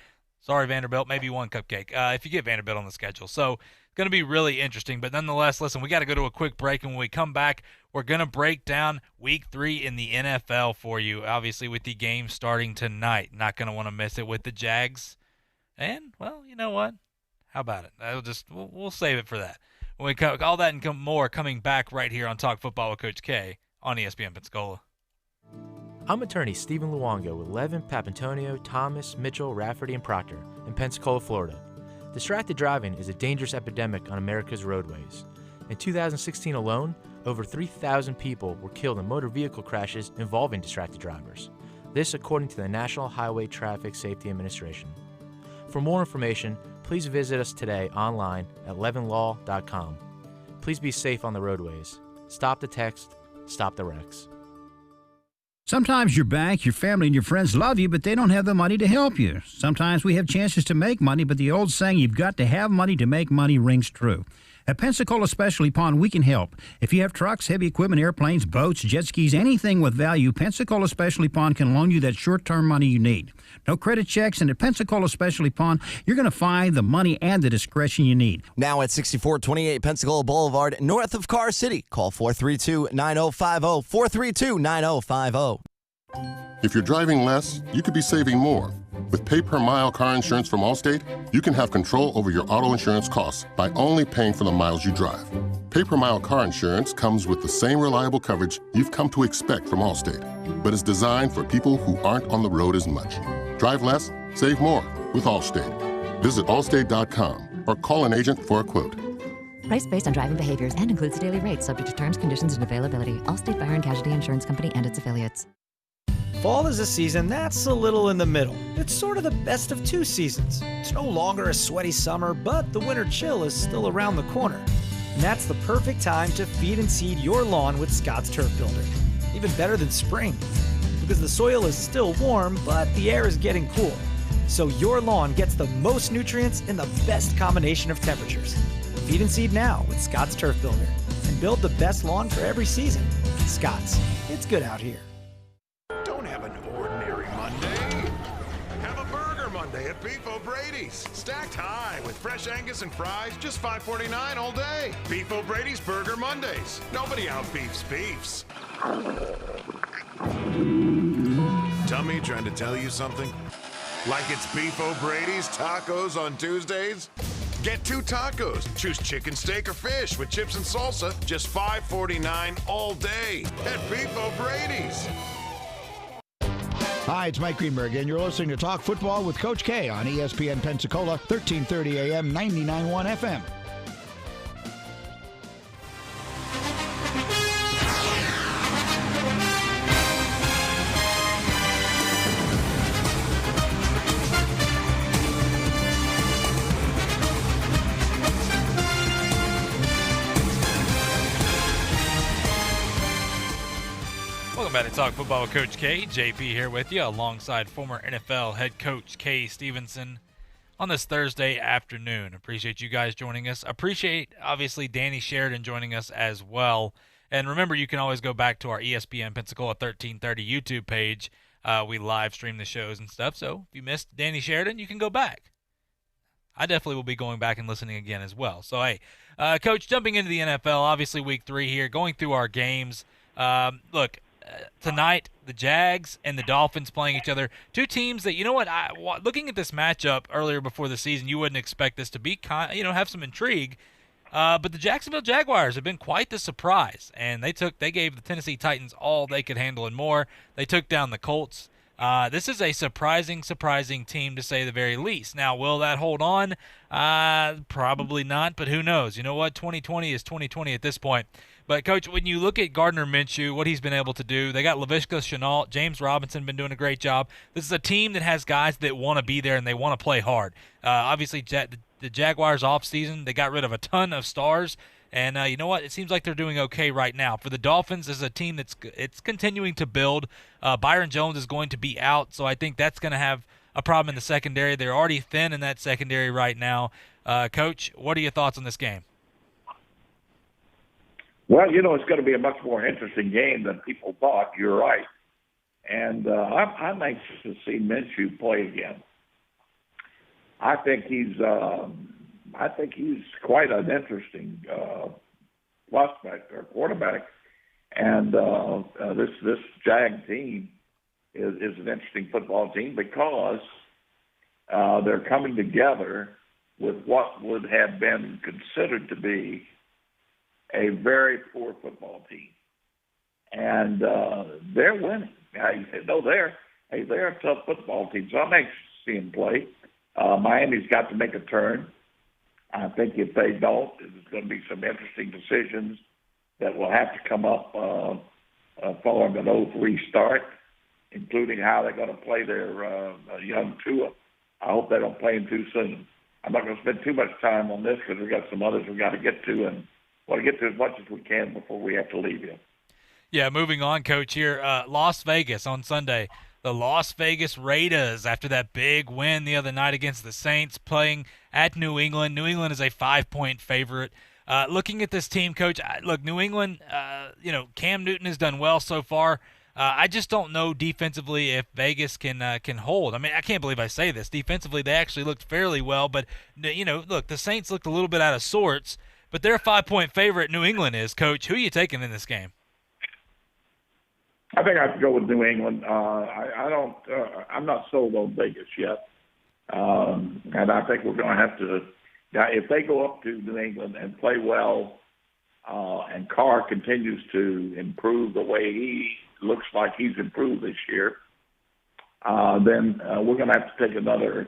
Sorry, Vanderbilt, maybe one cupcake if you get Vanderbilt on the schedule. So it's going to be really interesting. But nonetheless, listen, we got to go to a quick break, and when we come back, we're going to break down Week 3 in the NFL for you, obviously with the game starting tonight. Not going to want to miss it with the Jags. And, well, you know what? How about it? We'll save it for that. When we all that and more coming back right here on Talk Football with Coach K on ESPN Pensacola. I'm attorney Stephen Luongo with Levin, Papantonio, Thomas, Mitchell, Rafferty, and Proctor in Pensacola, Florida. Distracted driving is a dangerous epidemic on America's roadways. In 2016 alone, over 3,000 people were killed in motor vehicle crashes involving distracted drivers. This according to the National Highway Traffic Safety Administration. For more information, please visit us today online at levinlaw.com. Please be safe on the roadways. Stop the text, stop the wrecks. Sometimes your bank, your family, and your friends love you, but they don't have the money to help you. Sometimes we have chances to make money, but the old saying, you've got to have money to make money, rings true. At Pensacola Specialty Pond, we can help. If you have trucks, heavy equipment, airplanes, boats, jet skis, anything with value, Pensacola Specialty Pond can loan you that short-term money you need. No credit checks, and at Pensacola Specialty Pond, you're going to find the money and the discretion you need. Now at 6428 Pensacola Boulevard, north of Car City. Call 432-9050, 432-9050. If you're driving less, you could be saving more. With pay-per-mile car insurance from Allstate, you can have control over your auto insurance costs by only paying for the miles you drive. Pay-per-mile car insurance comes with the same reliable coverage you've come to expect from Allstate, but is designed for people who aren't on the road as much. Drive less, save more with Allstate. Visit allstate.com or call an agent for a quote. Price based on driving behaviors and includes daily rates subject to terms, conditions, and availability. Allstate Fire and Casualty Insurance Company and its affiliates. Fall is a season that's a little in the middle. It's sort of the best of two seasons. It's no longer a sweaty summer, but the winter chill is still around the corner. And that's the perfect time to feed and seed your lawn with Scott's Turf Builder. Even better than spring, because the soil is still warm, but the air is getting cool. So your lawn gets the most nutrients in the best combination of temperatures. Feed and seed now with Scott's Turf Builder and build the best lawn for every season. Scott's, it's good out here. Don't have an ordinary Monday. Have a burger Monday at Beef O'Brady's. Stacked high with fresh Angus and fries, just $5.49 all day. Beef O'Brady's Burger Mondays. Nobody outbeefs beefs. Tummy trying to tell you something? Like it's Beef O'Brady's tacos on Tuesdays? Get 2 tacos. Choose chicken, steak, or fish with chips and salsa. Just $5.49 all day at Beef O'Brady's. Hi, it's Mike Greenberg, and you're listening to Talk Football with Coach K on ESPN Pensacola, 1330 AM, 99.1 FM. Welcome back to Talk Football with Coach K. JP here with you alongside former NFL head coach Kay Stevenson on this Thursday afternoon. Appreciate you guys joining us. Appreciate, obviously, Danny Sheridan joining us as well. And remember, you can always go back to our ESPN Pensacola 1330 YouTube page. We live stream the shows and stuff. So if you missed Danny Sheridan, you can go back. I definitely will be going back and listening again as well. So, hey, Coach, jumping into the NFL, obviously week 3 here, going through our games. Look, tonight, the Jags and the Dolphins playing each other. Two teams that, you know what, looking at this matchup earlier before the season, you wouldn't expect this to be, have some intrigue. But the Jacksonville Jaguars have been quite the surprise, and they gave the Tennessee Titans all they could handle and more. They took down the Colts. This is a surprising team, to say the very least. Now, will that hold on? Probably not, but who knows? You know what? 2020 is 2020 at this point. But, Coach, when you look at Gardner Minshew, what he's been able to do, they got Laviska Shenault, James Robinson been doing a great job. This is a team that has guys that want to be there and they want to play hard. Obviously, the Jaguars offseason, they got rid of a ton of stars. And you know what? It seems like they're doing okay right now. For the Dolphins, this is a team it's continuing to build. Byron Jones is going to be out, so I think that's going to have a problem in the secondary. They're already thin in that secondary right now. Coach, what are your thoughts on this game? Well, it's going to be a much more interesting game than people thought. You're right. And I'm anxious to see Minshew play again. I think he's quite an interesting prospect or quarterback, and this Jag team is an interesting football team because they're coming together with what would have been considered to be a very poor football team, and they're winning. They're a tough football team, so I'm anxious to see them play. Miami's got to make a turn. I think if they don't, there's going to be some interesting decisions that will have to come up following an 0-3 start, including how they're going to play their young Tua. I hope they don't play him too soon. I'm not going to spend too much time on this because we've got some others we've got to get to, and want to get to as much as we can before we have to leave you. Yeah, moving on, Coach, here. Las Vegas on Sunday. The Las Vegas Raiders, after that big win the other night against the Saints, playing at New England. New England is a 5-point favorite. Looking at this team, Coach, look, New England, Cam Newton has done well so far. I just don't know defensively if Vegas can hold. I mean, I can't believe I say this. Defensively, they actually looked fairly well, but, look, the Saints looked a little bit out of sorts, but they're a 5-point favorite. New England is, Coach. Who are you taking in this game? I think I have to go with New England. I'm not sold on Vegas yet, and I think we're going to have to. If they go up to New England and play well, and Carr continues to improve the way he looks like he's improved this year, then we're going to have to take another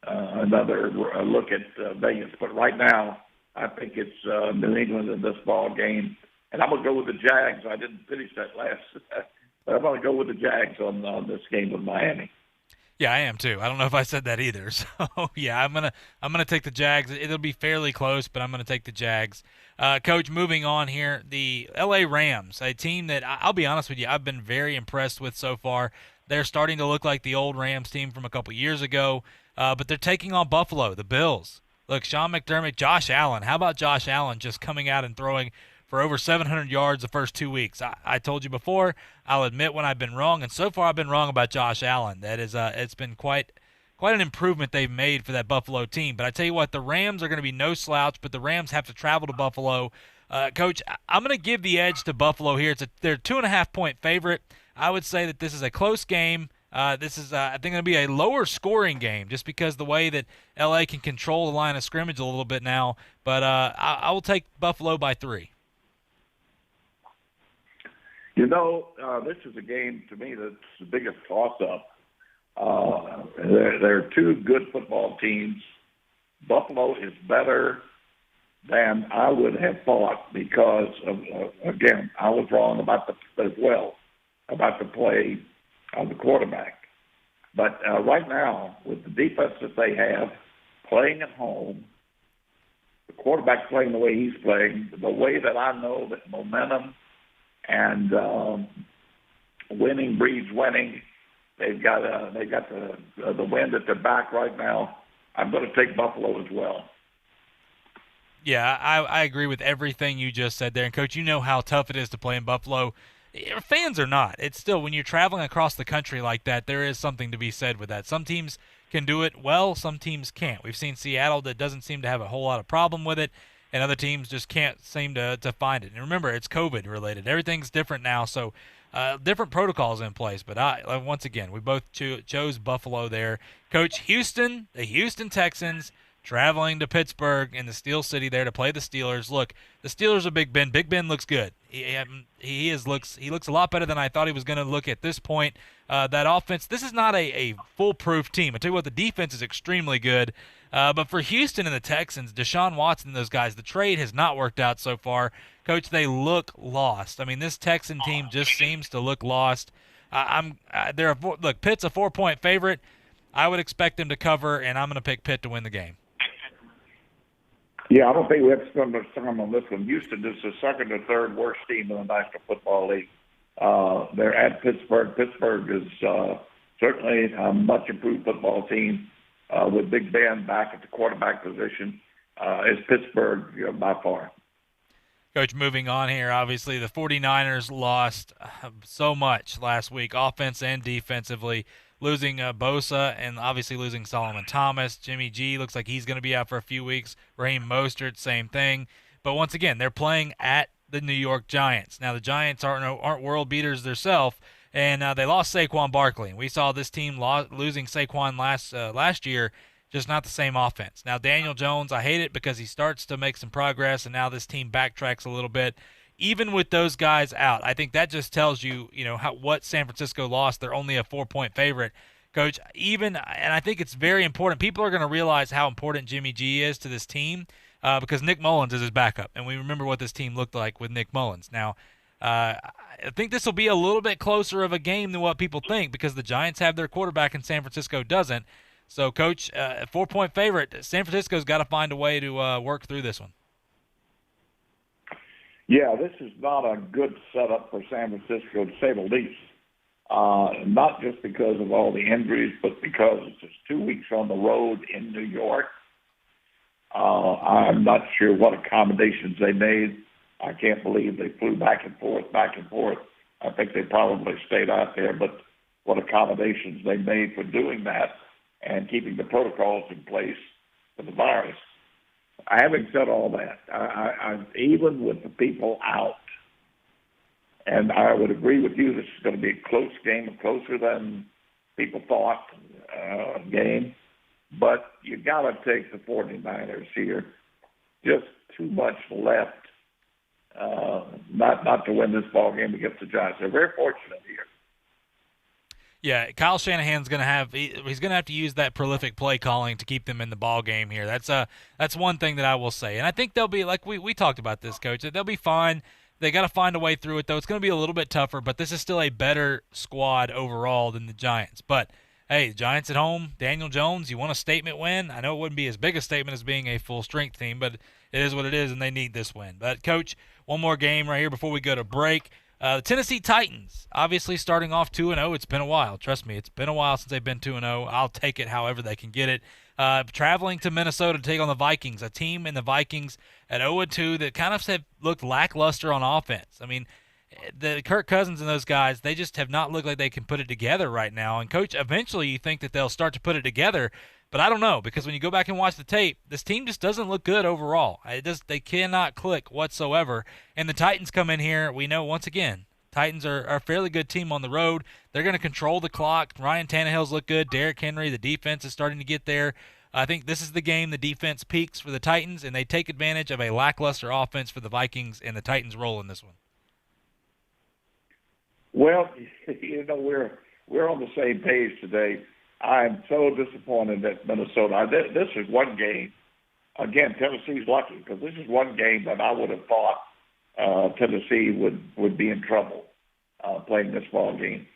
look at Vegas. But right now, I think it's New England in this ball game, and I'm going to go with the Jags. I didn't finish that last. But I'm going to go with the Jags on this game with Miami. Yeah, I am too. I don't know if I said that either. So yeah, I'm gonna take the Jags. It'll be fairly close, but I'm gonna take the Jags. Coach, moving on here, the L.A. Rams, a team that I'll be honest with you, I've been very impressed with so far. They're starting to look like the old Rams team from a couple years ago, but they're taking on Buffalo, the Bills. Look, Sean McDermott, Josh Allen. How about Josh Allen just coming out and throwing for over 700 yards the first 2 weeks? I told you before, I'll admit when I've been wrong, and so far I've been wrong about Josh Allen. That is, it's been quite an improvement they've made for that Buffalo team. But I tell you what, the Rams are going to be no slouch, but the Rams have to travel to Buffalo. Coach, I'm going to give the edge to Buffalo here. They're a 2.5-point favorite. I would say that this is a close game. This is, I think, going to be a lower scoring game just because the way that L.A. can control the line of scrimmage a little bit now. But I will take Buffalo by 3. This is a game, to me, that's the biggest toss-up. There are two good football teams. Buffalo is better than I would have thought because, again, I was wrong about the play of the quarterback. But right now, with the defense that they have, playing at home, the quarterback playing the way he's playing, the way that I know that momentum and winning breeds winning. They've got the wind at their back right now. I'm going to take Buffalo as well. Yeah, I agree with everything you just said there. And, Coach, you know how tough it is to play in Buffalo. Fans are not. It's still, when you're traveling across the country like that, there is something to be said with that. Some teams can do it well, some teams can't. We've seen Seattle that doesn't seem to have a whole lot of problem with it, and other teams just can't seem to find it. And remember, it's COVID-related. Everything's different now, so different protocols in place. But once again, we both chose Buffalo there. Coach, Houston, the Houston Texans, traveling to Pittsburgh in the Steel City there to play the Steelers. Look, the Steelers are Big Ben. Big Ben looks good. He looks a lot better than I thought he was going to look at this point. That offense, this is not a foolproof team. I tell you what, the defense is extremely good. But for Houston and the Texans, Deshaun Watson and those guys, the trade has not worked out so far. Coach, they look lost. I mean, this Texan team just seems to look lost. Look, Pitt's a 4-point favorite. I would expect them to cover, and I'm going to pick Pitt to win the game. Yeah, I don't think we have to spend much time on this one. Houston is the second or third worst team in the National Football League. They're at Pittsburgh. Pittsburgh is certainly a much improved football team with Big Ben back at the quarterback position. Is Pittsburgh by far. Coach, moving on here, obviously the 49ers lost so much last week, offense and defensively. losing Bosa and obviously losing Solomon Thomas. Jimmy G looks like he's going to be out for a few weeks. Raheem Mostert, same thing. But once again, they're playing at the New York Giants. Now, the Giants aren't world beaters themselves, and they lost Saquon Barkley. And we saw this team losing Saquon last year, just not the same offense. Now, Daniel Jones, I hate it because he starts to make some progress, and now this team backtracks a little bit. Even with those guys out, I think that just tells you, what San Francisco lost. They're only a 4-point favorite. Coach, and I think it's very important. People are going to realize how important Jimmy G is to this team because Nick Mullins is his backup, and we remember what this team looked like with Nick Mullins. Now, I think this will be a little bit closer of a game than what people think because the Giants have their quarterback and San Francisco doesn't. So, Coach, 4-point favorite, San Francisco's got to find a way to work through this one. Yeah, this is not a good setup for San Francisco, to say the least. Not just because of all the injuries, but because it's just 2 weeks on the road in New York. I'm not sure what accommodations they made. I can't believe they flew back and forth. I think they probably stayed out there, but what accommodations they made for doing that and keeping the protocols in place for the virus. Having said all that, I even with the people out, and I would agree with you, this is going to be a close game, closer than people thought game, but you got to take the 49ers here. Just too much left not to win this ball game against the Giants. They're very fortunate here. Yeah, Kyle Shanahan's going to have to use that prolific play calling to keep them in the ball game here. That's one thing that I will say. And I think they'll be, like we talked about this, Coach, they'll be fine. They got to find a way through it, though. It's going to be a little bit tougher, but this is still a better squad overall than the Giants. But, hey, the Giants at home, Daniel Jones, you want a statement win? I know it wouldn't be as big a statement as being a full-strength team, but it is what it is, and they need this win. But, Coach, one more game right here before we go to break. The Tennessee Titans, obviously starting off 2-0. It's been a while. Trust me, it's been a while since they've been 2-0. I'll take it however they can get it. Traveling to Minnesota to take on the Vikings, a team in the Vikings at 0-2 that kind of have looked lackluster on offense. I mean, the Kirk Cousins and those guys, they just have not looked like they can put it together right now. And, Coach, eventually you think that they'll start to put it together, but I don't know, because when you go back and watch the tape, this team just doesn't look good overall. They cannot click whatsoever. And the Titans come in here, we know once again, Titans are a fairly good team on the road. They're going to control the clock. Ryan Tannehill's look good. Derrick Henry, the defense is starting to get there. I think this is the game the defense peaks for the Titans, and they take advantage of a lackluster offense for the Vikings, and the Titans roll in this one. Well, we're on the same page today. I'm so disappointed at Minnesota. This is one game. Again, Tennessee's lucky because this is one game that I would have thought Tennessee would be in trouble playing this ball game.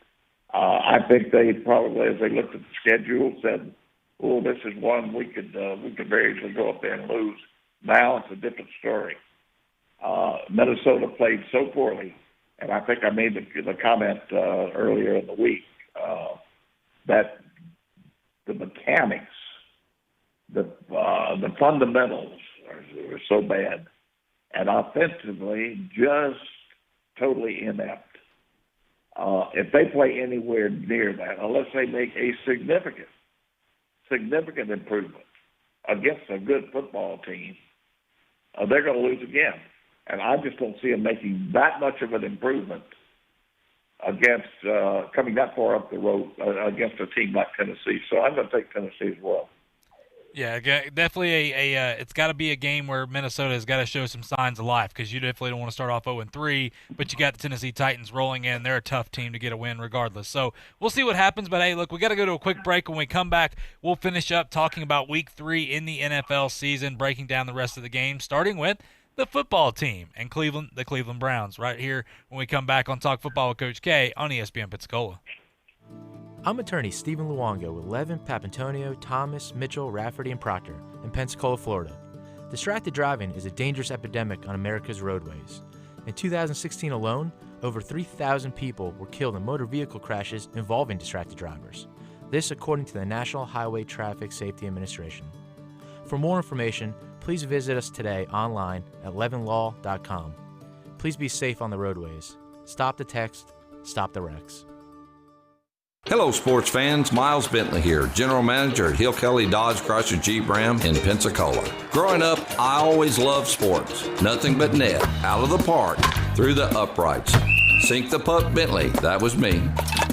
I think they probably, as they looked at the schedule, said, "Oh, this is one we could very easily go up there and lose." Now it's a different story. Minnesota played so poorly, and I think I made the comment earlier in the week that the mechanics, the fundamentals are so bad, and offensively just totally inept. If they play anywhere near that, unless they make a significant improvement against a good football team, they're going to lose again. And I just don't see them making that much of an improvement against coming that far up the road against a team like Tennessee. So I'm going to take Tennessee as well. Yeah, definitely it's got to be a game where Minnesota has got to show some signs of life because you definitely don't want to start off 0-3, but you got the Tennessee Titans rolling in. They're a tough team to get a win regardless. So we'll see what happens, but hey, look, we got to go to a quick break. When we come back, we'll finish up talking about Week 3 in the NFL season, breaking down the rest of the game, starting with the football team and the Cleveland Browns right here when we come back on Talk Football with Coach K on ESPN Pensacola. I'm attorney Stephen Luongo with Levin, Papantonio, Thomas, Mitchell, Rafferty, and Proctor in Pensacola, Florida. Distracted driving is a dangerous epidemic on America's roadways. In 2016 alone, over 3,000 people were killed in motor vehicle crashes involving distracted drivers. This according to the National Highway Traffic Safety Administration. For more information, please visit us today online at levinlaw.com. Please be safe on the roadways. Stop the text. Stop the wrecks. Hello, sports fans. Miles Bentley here, General Manager at Hill Kelly Dodge Chrysler Jeep Ram in Pensacola. Growing up, I always loved sports. Nothing but net, out of the park, through the uprights. Sink the puck Bentley, that was me.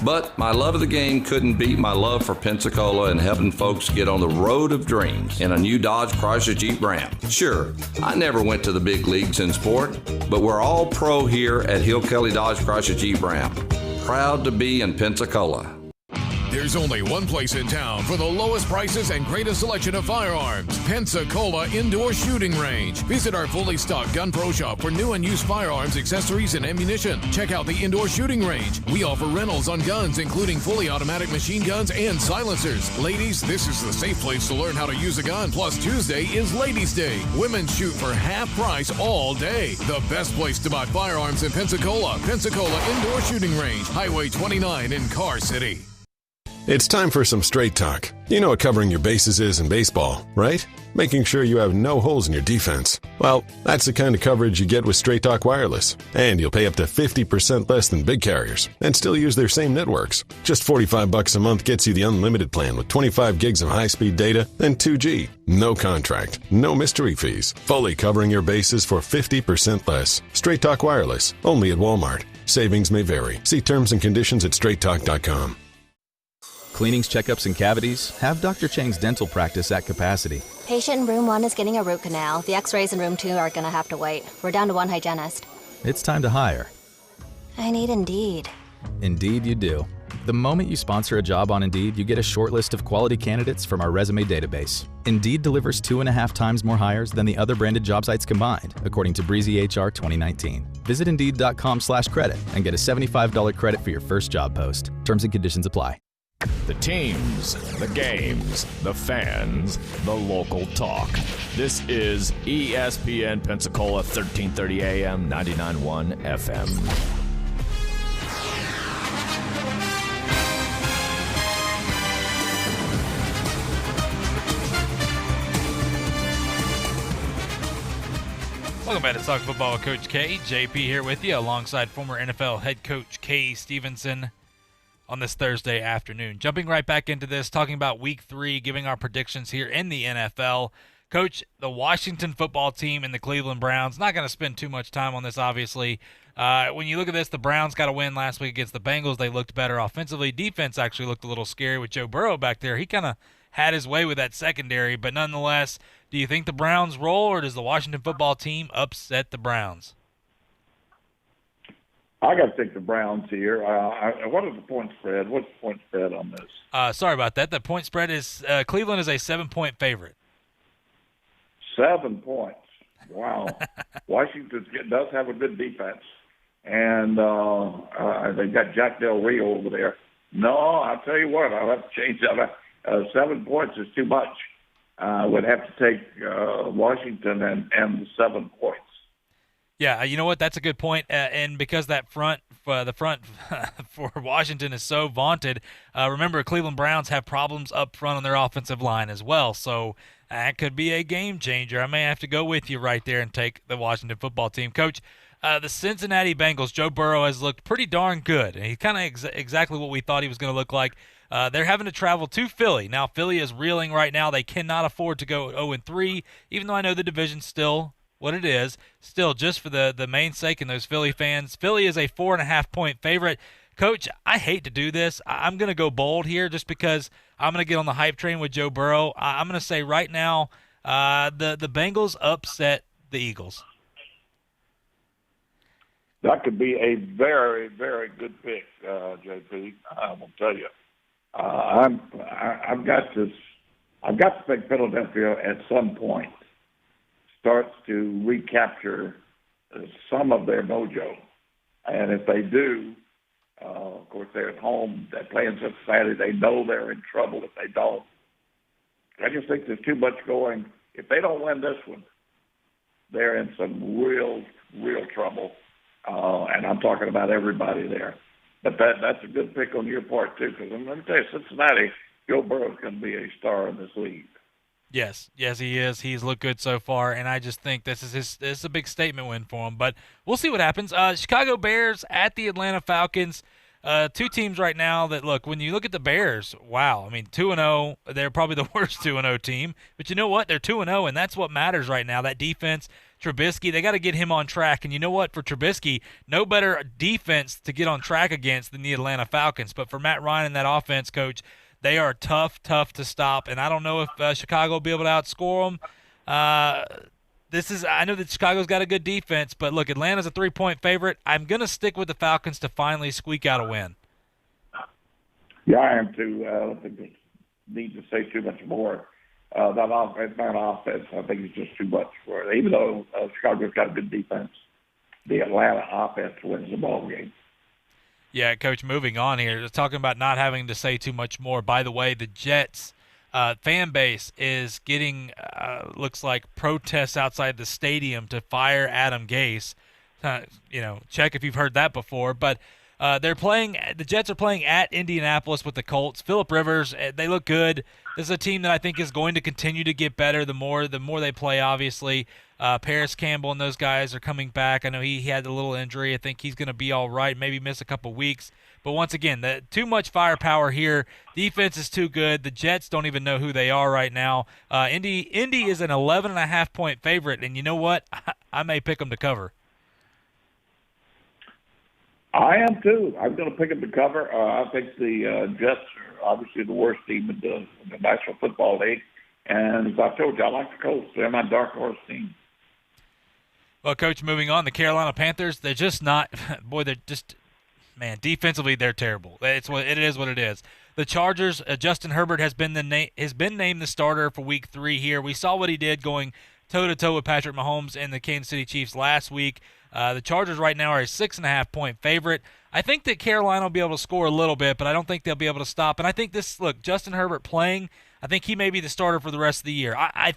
But my love of the game couldn't beat my love for Pensacola and helping folks get on the road of dreams in a new Dodge Chrysler Jeep Ram. Sure, I never went to the big leagues in sport, but we're all pro here at Hill Kelly Dodge Chrysler Jeep Ram. Proud to be in Pensacola. There's only one place in town for the lowest prices and greatest selection of firearms. Pensacola Indoor Shooting Range. Visit our fully stocked Gun Pro Shop for new and used firearms, accessories, and ammunition. Check out the Indoor Shooting Range. We offer rentals on guns, including fully automatic machine guns and silencers. Ladies, this is the safe place to learn how to use a gun. Plus, Tuesday is Ladies' Day. Women shoot for half price all day. The best place to buy firearms in Pensacola. Pensacola Indoor Shooting Range, Highway 29 in Car City. It's time for some straight talk. You know what covering your bases is in baseball, right? Making sure you have no holes in your defense. Well, that's the kind of coverage you get with Straight Talk Wireless. And you'll pay up to 50% less than big carriers and still use their same networks. Just $45 a month gets you the unlimited plan with 25 gigs of high-speed data and 2G. No contract, no mystery fees. Fully covering your bases for 50% less. Straight Talk Wireless, only at Walmart. Savings may vary. See terms and conditions at straighttalk.com. Cleanings, checkups, and cavities? Have Dr. Chang's dental practice at capacity. Patient in room 1 is getting a root canal. The x-rays in room 2 are going to have to wait. We're down to 1 hygienist. It's time to hire. I need Indeed. Indeed you do. The moment you sponsor a job on Indeed, you get a short list of quality candidates from our resume database. Indeed delivers 2.5 times more hires than the other branded job sites combined, according to Breezy HR 2019. Visit Indeed.com/credit and get a $75 credit for your first job post. Terms and conditions apply. The teams, the games, the fans, the local talk. This is ESPN Pensacola 1330 AM, 99.1 FM. Welcome back to Talk Football with Coach K. JP here with you alongside former NFL head coach Kay Stevenson on this Thursday afternoon. Jumping right back into this, talking about Week 3, giving our predictions here in the NFL. Coach, the Washington football team and the Cleveland Browns, not going to spend too much time on this, obviously. When you look at this, the Browns got a win last week against the Bengals. They looked better offensively. Defense actually looked a little scary with Joe Burrow back there. He kind of had his way with that secondary, but nonetheless, do you think the Browns roll, or does the Washington football team upset the Browns? I got to take the Browns here. What is the point spread? What's the point spread on this? Sorry about that. The point spread is Cleveland is a 7-point favorite. 7 points. Wow. Washington does have a good defense, and they've got Jack Del Rio over there. No, I'll tell you what, I'll have to change that. 7 points is too much. I would have to take Washington and the 7 points. Yeah, you know what? That's a good point. And because that the front for Washington is so vaunted, remember Cleveland Browns have problems up front on their offensive line as well. So that could be a game changer. I may have to go with you right there and take the Washington football team. Coach, the Cincinnati Bengals, Joe Burrow has looked pretty darn good. And he's kind of exactly what we thought he was going to look like. They're having to travel to Philly. Now, Philly is reeling right now. They cannot afford to go 0-3, even though I know the division's still what it is. Still, just for the main sake and those Philly fans, Philly is a 4.5-point favorite. Coach, I hate to do this. I'm going to go bold here just because I'm going to get on the hype train with Joe Burrow. I'm going to say right now the Bengals upset the Eagles. That could be a very, very good pick, JP. I will tell you. I've got to think Philadelphia at some point starts to recapture some of their mojo, and if they do, of course they're at home. They're playing Cincinnati. They know they're in trouble if they don't. I just think there's too much going. If they don't win this one, they're in some real trouble, and I'm talking about everybody there. But that's a good pick on your part, too, because let me tell you, Cincinnati, Joe Burrow's going to be a star in this league. Yes, he is. He's looked good so far, and I just think this is a big statement win for him. But we'll see what happens. Chicago Bears at the Atlanta Falcons. two teams right now that, look, when you look at the Bears, wow. I mean, 2-0, they're probably the worst 2-0 team. But you know what? They're 2-0, and that's what matters right now. That defense, Trubisky, they got to get him on track. And you know what? For Trubisky, no better defense to get on track against than the Atlanta Falcons. But for Matt Ryan and that offense, Coach, they are tough to stop. And I don't know if Chicago will be able to outscore them. I know that Chicago's got a good defense, but look, Atlanta's a 3-point favorite. I'm going to stick with the Falcons to finally squeak out a win. Yeah, I am too. I don't think they need to say too much more. That offense, I think, is just too much for it. Even though Chicago's got a good defense, the Atlanta offense wins the ball game. Yeah, Coach, moving on here, just talking about not having to say too much more. By the way, the Jets fan base is getting, looks like, protests outside the stadium to fire Adam Gase. Check if you've heard that before. But the Jets are playing at Indianapolis with the Colts. Phillip Rivers, they look good. This is a team that I think is going to continue to get better the more they play, obviously. Paris Campbell and those guys are coming back. I know he had a little injury. I think he's going to be all right, maybe miss a couple weeks. But once again, too much firepower here. Defense is too good. The Jets don't even know who they are right now. Indy is an 11.5-point favorite, and you know what? I may pick them to cover. I am too. I'm going to pick them to cover. I think the Jets are obviously the worst team in the National Football League. And as I told you, I like the Colts. They're my dark horse team. Well, Coach, moving on, the Carolina Panthers, they're just not – boy, they're just – man, defensively they're terrible. It is what it is. The Chargers, Justin Herbert has been named the starter for Week 3 here. We saw what he did going toe-to-toe with Patrick Mahomes and the Kansas City Chiefs last week. The Chargers right now are a 6.5-point favorite. I think that Carolina will be able to score a little bit, but I don't think they'll be able to stop. And I think Justin Herbert playing, I think he may be the starter for the rest of the year. I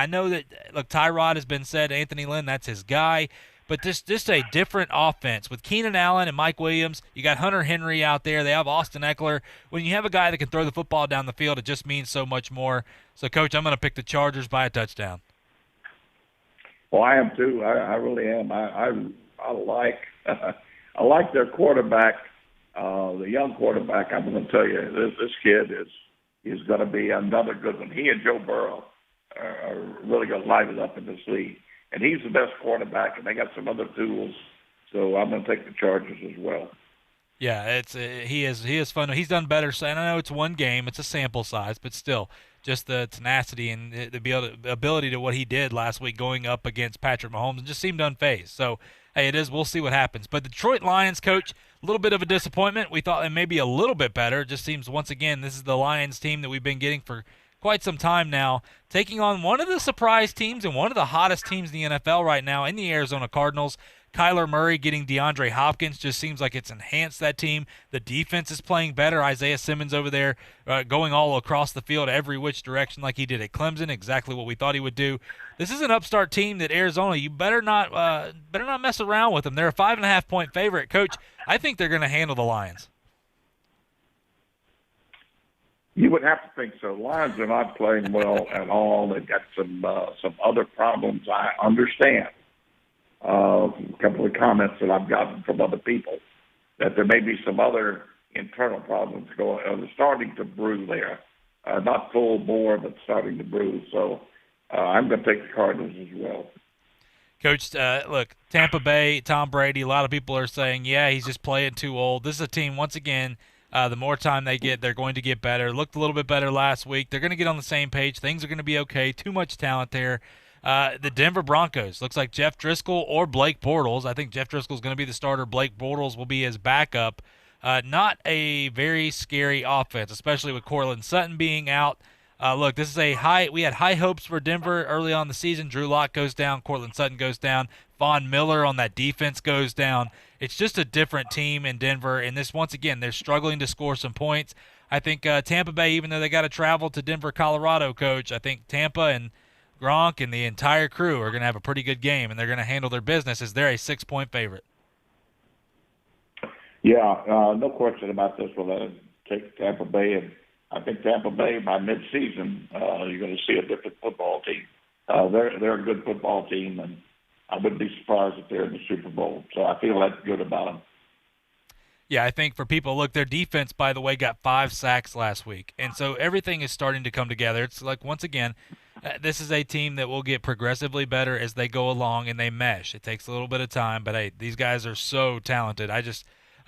know that, look, Tyrod has been said, Anthony Lynn, that's his guy. But just a different offense. With Keenan Allen and Mike Williams, you got Hunter Henry out there. They have Austin Eckler. When you have a guy that can throw the football down the field, it just means so much more. So, Coach, I'm going to pick the Chargers by a touchdown. Well, I am too. I really am. I like I like their quarterback, the young quarterback. I'm going to tell you, this kid is going to be another good one. He and Joe Burrow are really going to light it up in this league. And he's the best quarterback, and they got some other tools. So I'm going to take the Chargers as well. Yeah, he is fun. He's done better. So, and I know it's one game, it's a sample size, but still, just the tenacity and the ability to what he did last week going up against Patrick Mahomes and just seemed unfazed. So, hey, we'll see what happens. But the Detroit Lions, Coach, a little bit of a disappointment. We thought they may be a little bit better. It just seems, once again, this is the Lions team that we've been getting for quite some time now, taking on one of the surprise teams and one of the hottest teams in the NFL right now in the Arizona Cardinals. Kyler Murray getting DeAndre Hopkins just seems like it's enhanced that team. The defense is playing better. Isaiah Simmons over there going all across the field every which direction like he did at Clemson, exactly what we thought he would do. This is an upstart team that Arizona, you better not mess around with them. They're a 5.5-point favorite. Coach, I think they're going to handle the Lions. You would have to think so. Lions are not playing well at all. They've got some other problems. I understand. A couple of comments that I've gotten from other people that there may be some other internal problems starting to brew there. Not full bore, but starting to brew. So I'm going to take the Cardinals as well. Coach, look, Tampa Bay, Tom Brady, a lot of people are saying, yeah, he's just playing too old. This is a team, once again, the more time they get, they're going to get better. Looked a little bit better last week. They're going to get on the same page. Things are going to be okay. Too much talent there. The Denver Broncos, looks like Jeff Driscoll or Blake Bortles. I think Jeff Driscoll is going to be the starter. Blake Bortles will be his backup. Not a very scary offense, especially with Courtland Sutton being out. Look, this is we had high hopes for Denver early on in the season. Drew Lock goes down. Courtland Sutton goes down. Von Miller on that defense goes down. It's just a different team in Denver. And this, once again, they're struggling to score some points. I think Tampa Bay, even though they got to travel to Denver, Colorado, Coach, I think Tampa and Gronk and the entire crew are going to have a pretty good game, and they're going to handle their business as they're a 6-point favorite. Yeah, no question about this. We'll take Tampa Bay, and I think Tampa Bay by midseason, you're going to see a different football team. They're a good football team, and I wouldn't be surprised if they're in the Super Bowl. So I feel that's good about them. Yeah, I think for people, look, their defense, by the way, got 5 sacks last week. And so everything is starting to come together. It's like, once again, this is a team that will get progressively better as they go along and they mesh. It takes a little bit of time, but hey, these guys are so talented. I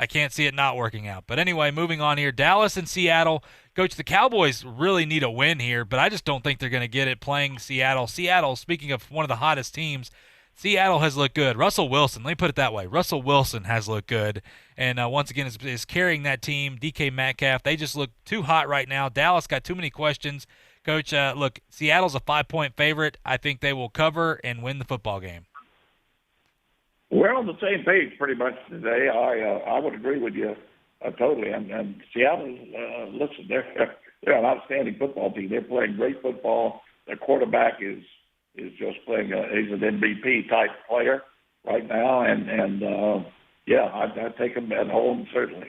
can't see it not working out. But anyway, moving on here, Dallas and Seattle. Coach, the Cowboys really need a win here, but I just don't think they're going to get it playing Seattle. Seattle, speaking of one of the hottest teams, Seattle has looked good. Russell Wilson, let me put it that way. Russell Wilson has looked good. And once again, is carrying that team. DK Metcalf, they just look too hot right now. Dallas got too many questions. Coach, look, Seattle's a 5-point favorite. I think they will cover and win the football game. We're on the same page pretty much today. I would agree with you totally. And Seattle, listen, they're an outstanding football team. They're playing great football. Their quarterback is just playing. He's an MVP type player right now, and I'd take him at home certainly.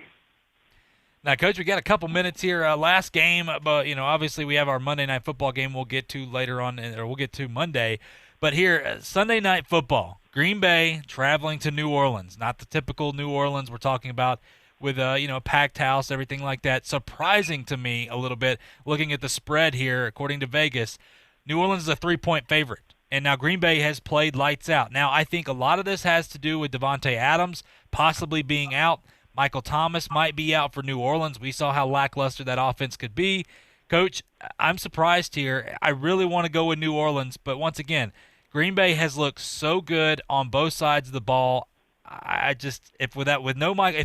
Now, Coach, we got a couple minutes here. Last game, but obviously we have our Monday Night Football game. We'll get to later on, or we'll get to Monday. But here, Sunday Night Football, Green Bay traveling to New Orleans. Not the typical New Orleans we're talking about with a packed house, everything like that. Surprising to me a little bit, looking at the spread here, according to Vegas. New Orleans is a 3-point favorite, and now Green Bay has played lights out. Now, I think a lot of this has to do with Devontae Adams possibly being out. Michael Thomas might be out for New Orleans. We saw how lackluster that offense could be. Coach, I'm surprised here. I really want to go with New Orleans, but once again, Green Bay has looked so good on both sides of the ball. If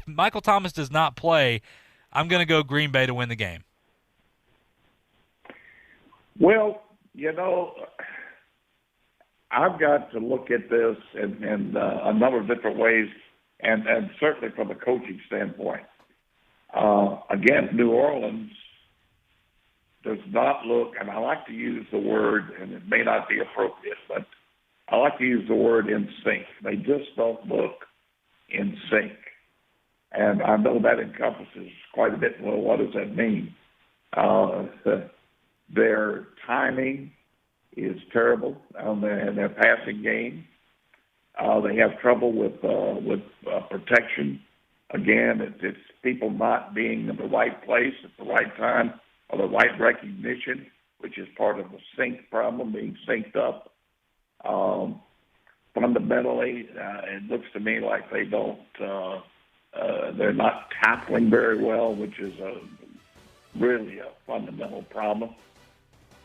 Michael Thomas does not play, I'm going to go Green Bay to win the game. Well, I've got to look at this in a number of different ways, and certainly from a coaching standpoint. Again, New Orleans does not look, and I like to use the word, and it may not be appropriate, but I like to use the word in sync. They just don't look in sync. And I know that encompasses quite a bit. Well, what does that mean? Their timing is terrible in their passing game. They have trouble with protection. Again, it's people not being in the right place at the right time or the right recognition, which is part of the sync problem, being synced up. Fundamentally, it looks to me like they don't. They're not tackling very well, which is really a fundamental problem.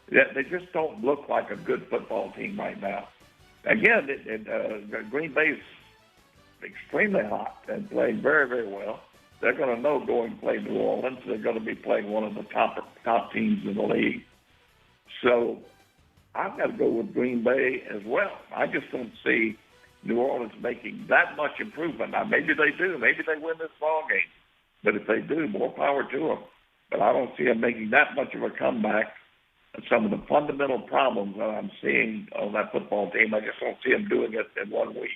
They just don't look like a good football team right now. Again, Green Bay's extremely hot and playing very, very well. They're going to know going to play New Orleans. They're going to be playing one of the top teams in the league. So I've got to go with Green Bay as well. I just don't see New Orleans making that much improvement. Now, maybe they do. Maybe they win this ball game. But if they do, more power to them. But I don't see them making that much of a comeback. Some of the fundamental problems that I'm seeing on that football team, I just don't see them doing it in 1 week.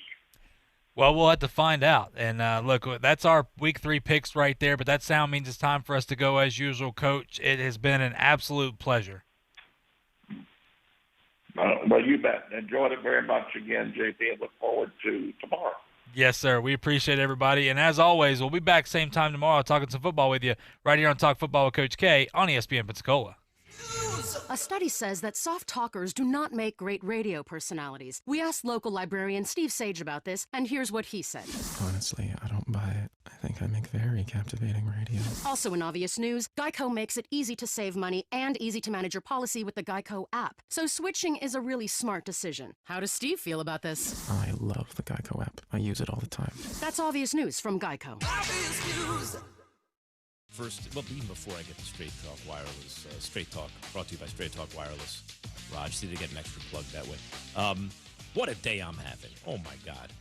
Well, we'll have to find out. And, look, that's our Week 3 picks right there, but that sound means it's time for us to go as usual, Coach. It has been an absolute pleasure. Well, you bet. Enjoyed it very much again, JP, and look forward to tomorrow. Yes, sir. We appreciate everybody. And as always, we'll be back same time tomorrow talking some football with you right here on Talk Football with Coach K on ESPN Pensacola. A study says that soft talkers do not make great radio personalities. We asked local librarian Steve Sage about this, and here's what he said. Honestly, I don't buy it. I think I make very captivating radio. Also in obvious news, Geico makes it easy to save money and easy to manage your policy with the Geico app. So switching is a really smart decision. How does Steve feel about this? I love the Geico app. I use it all the time. That's obvious news from Geico. First, well, even before I get to Straight Talk Wireless, Straight Talk, brought to you by Straight Talk Wireless. Raj, see to get an extra plug that way. What a day I'm having. Oh, my God.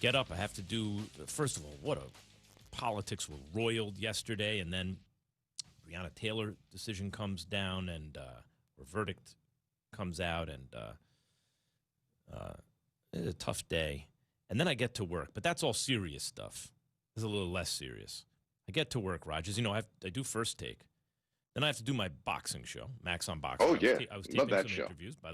Get up, I have to do, first of all, what a politics were roiled yesterday, and then Breonna Taylor decision comes down, and her verdict comes out, and it's a tough day. And then I get to work, but that's all serious stuff. It's a little less serious. I get to work, Rogers. I do First Take. Then I have to do my boxing show, Max on Boxing. Oh, yeah. I was Love taping that some show. interviews, by the way.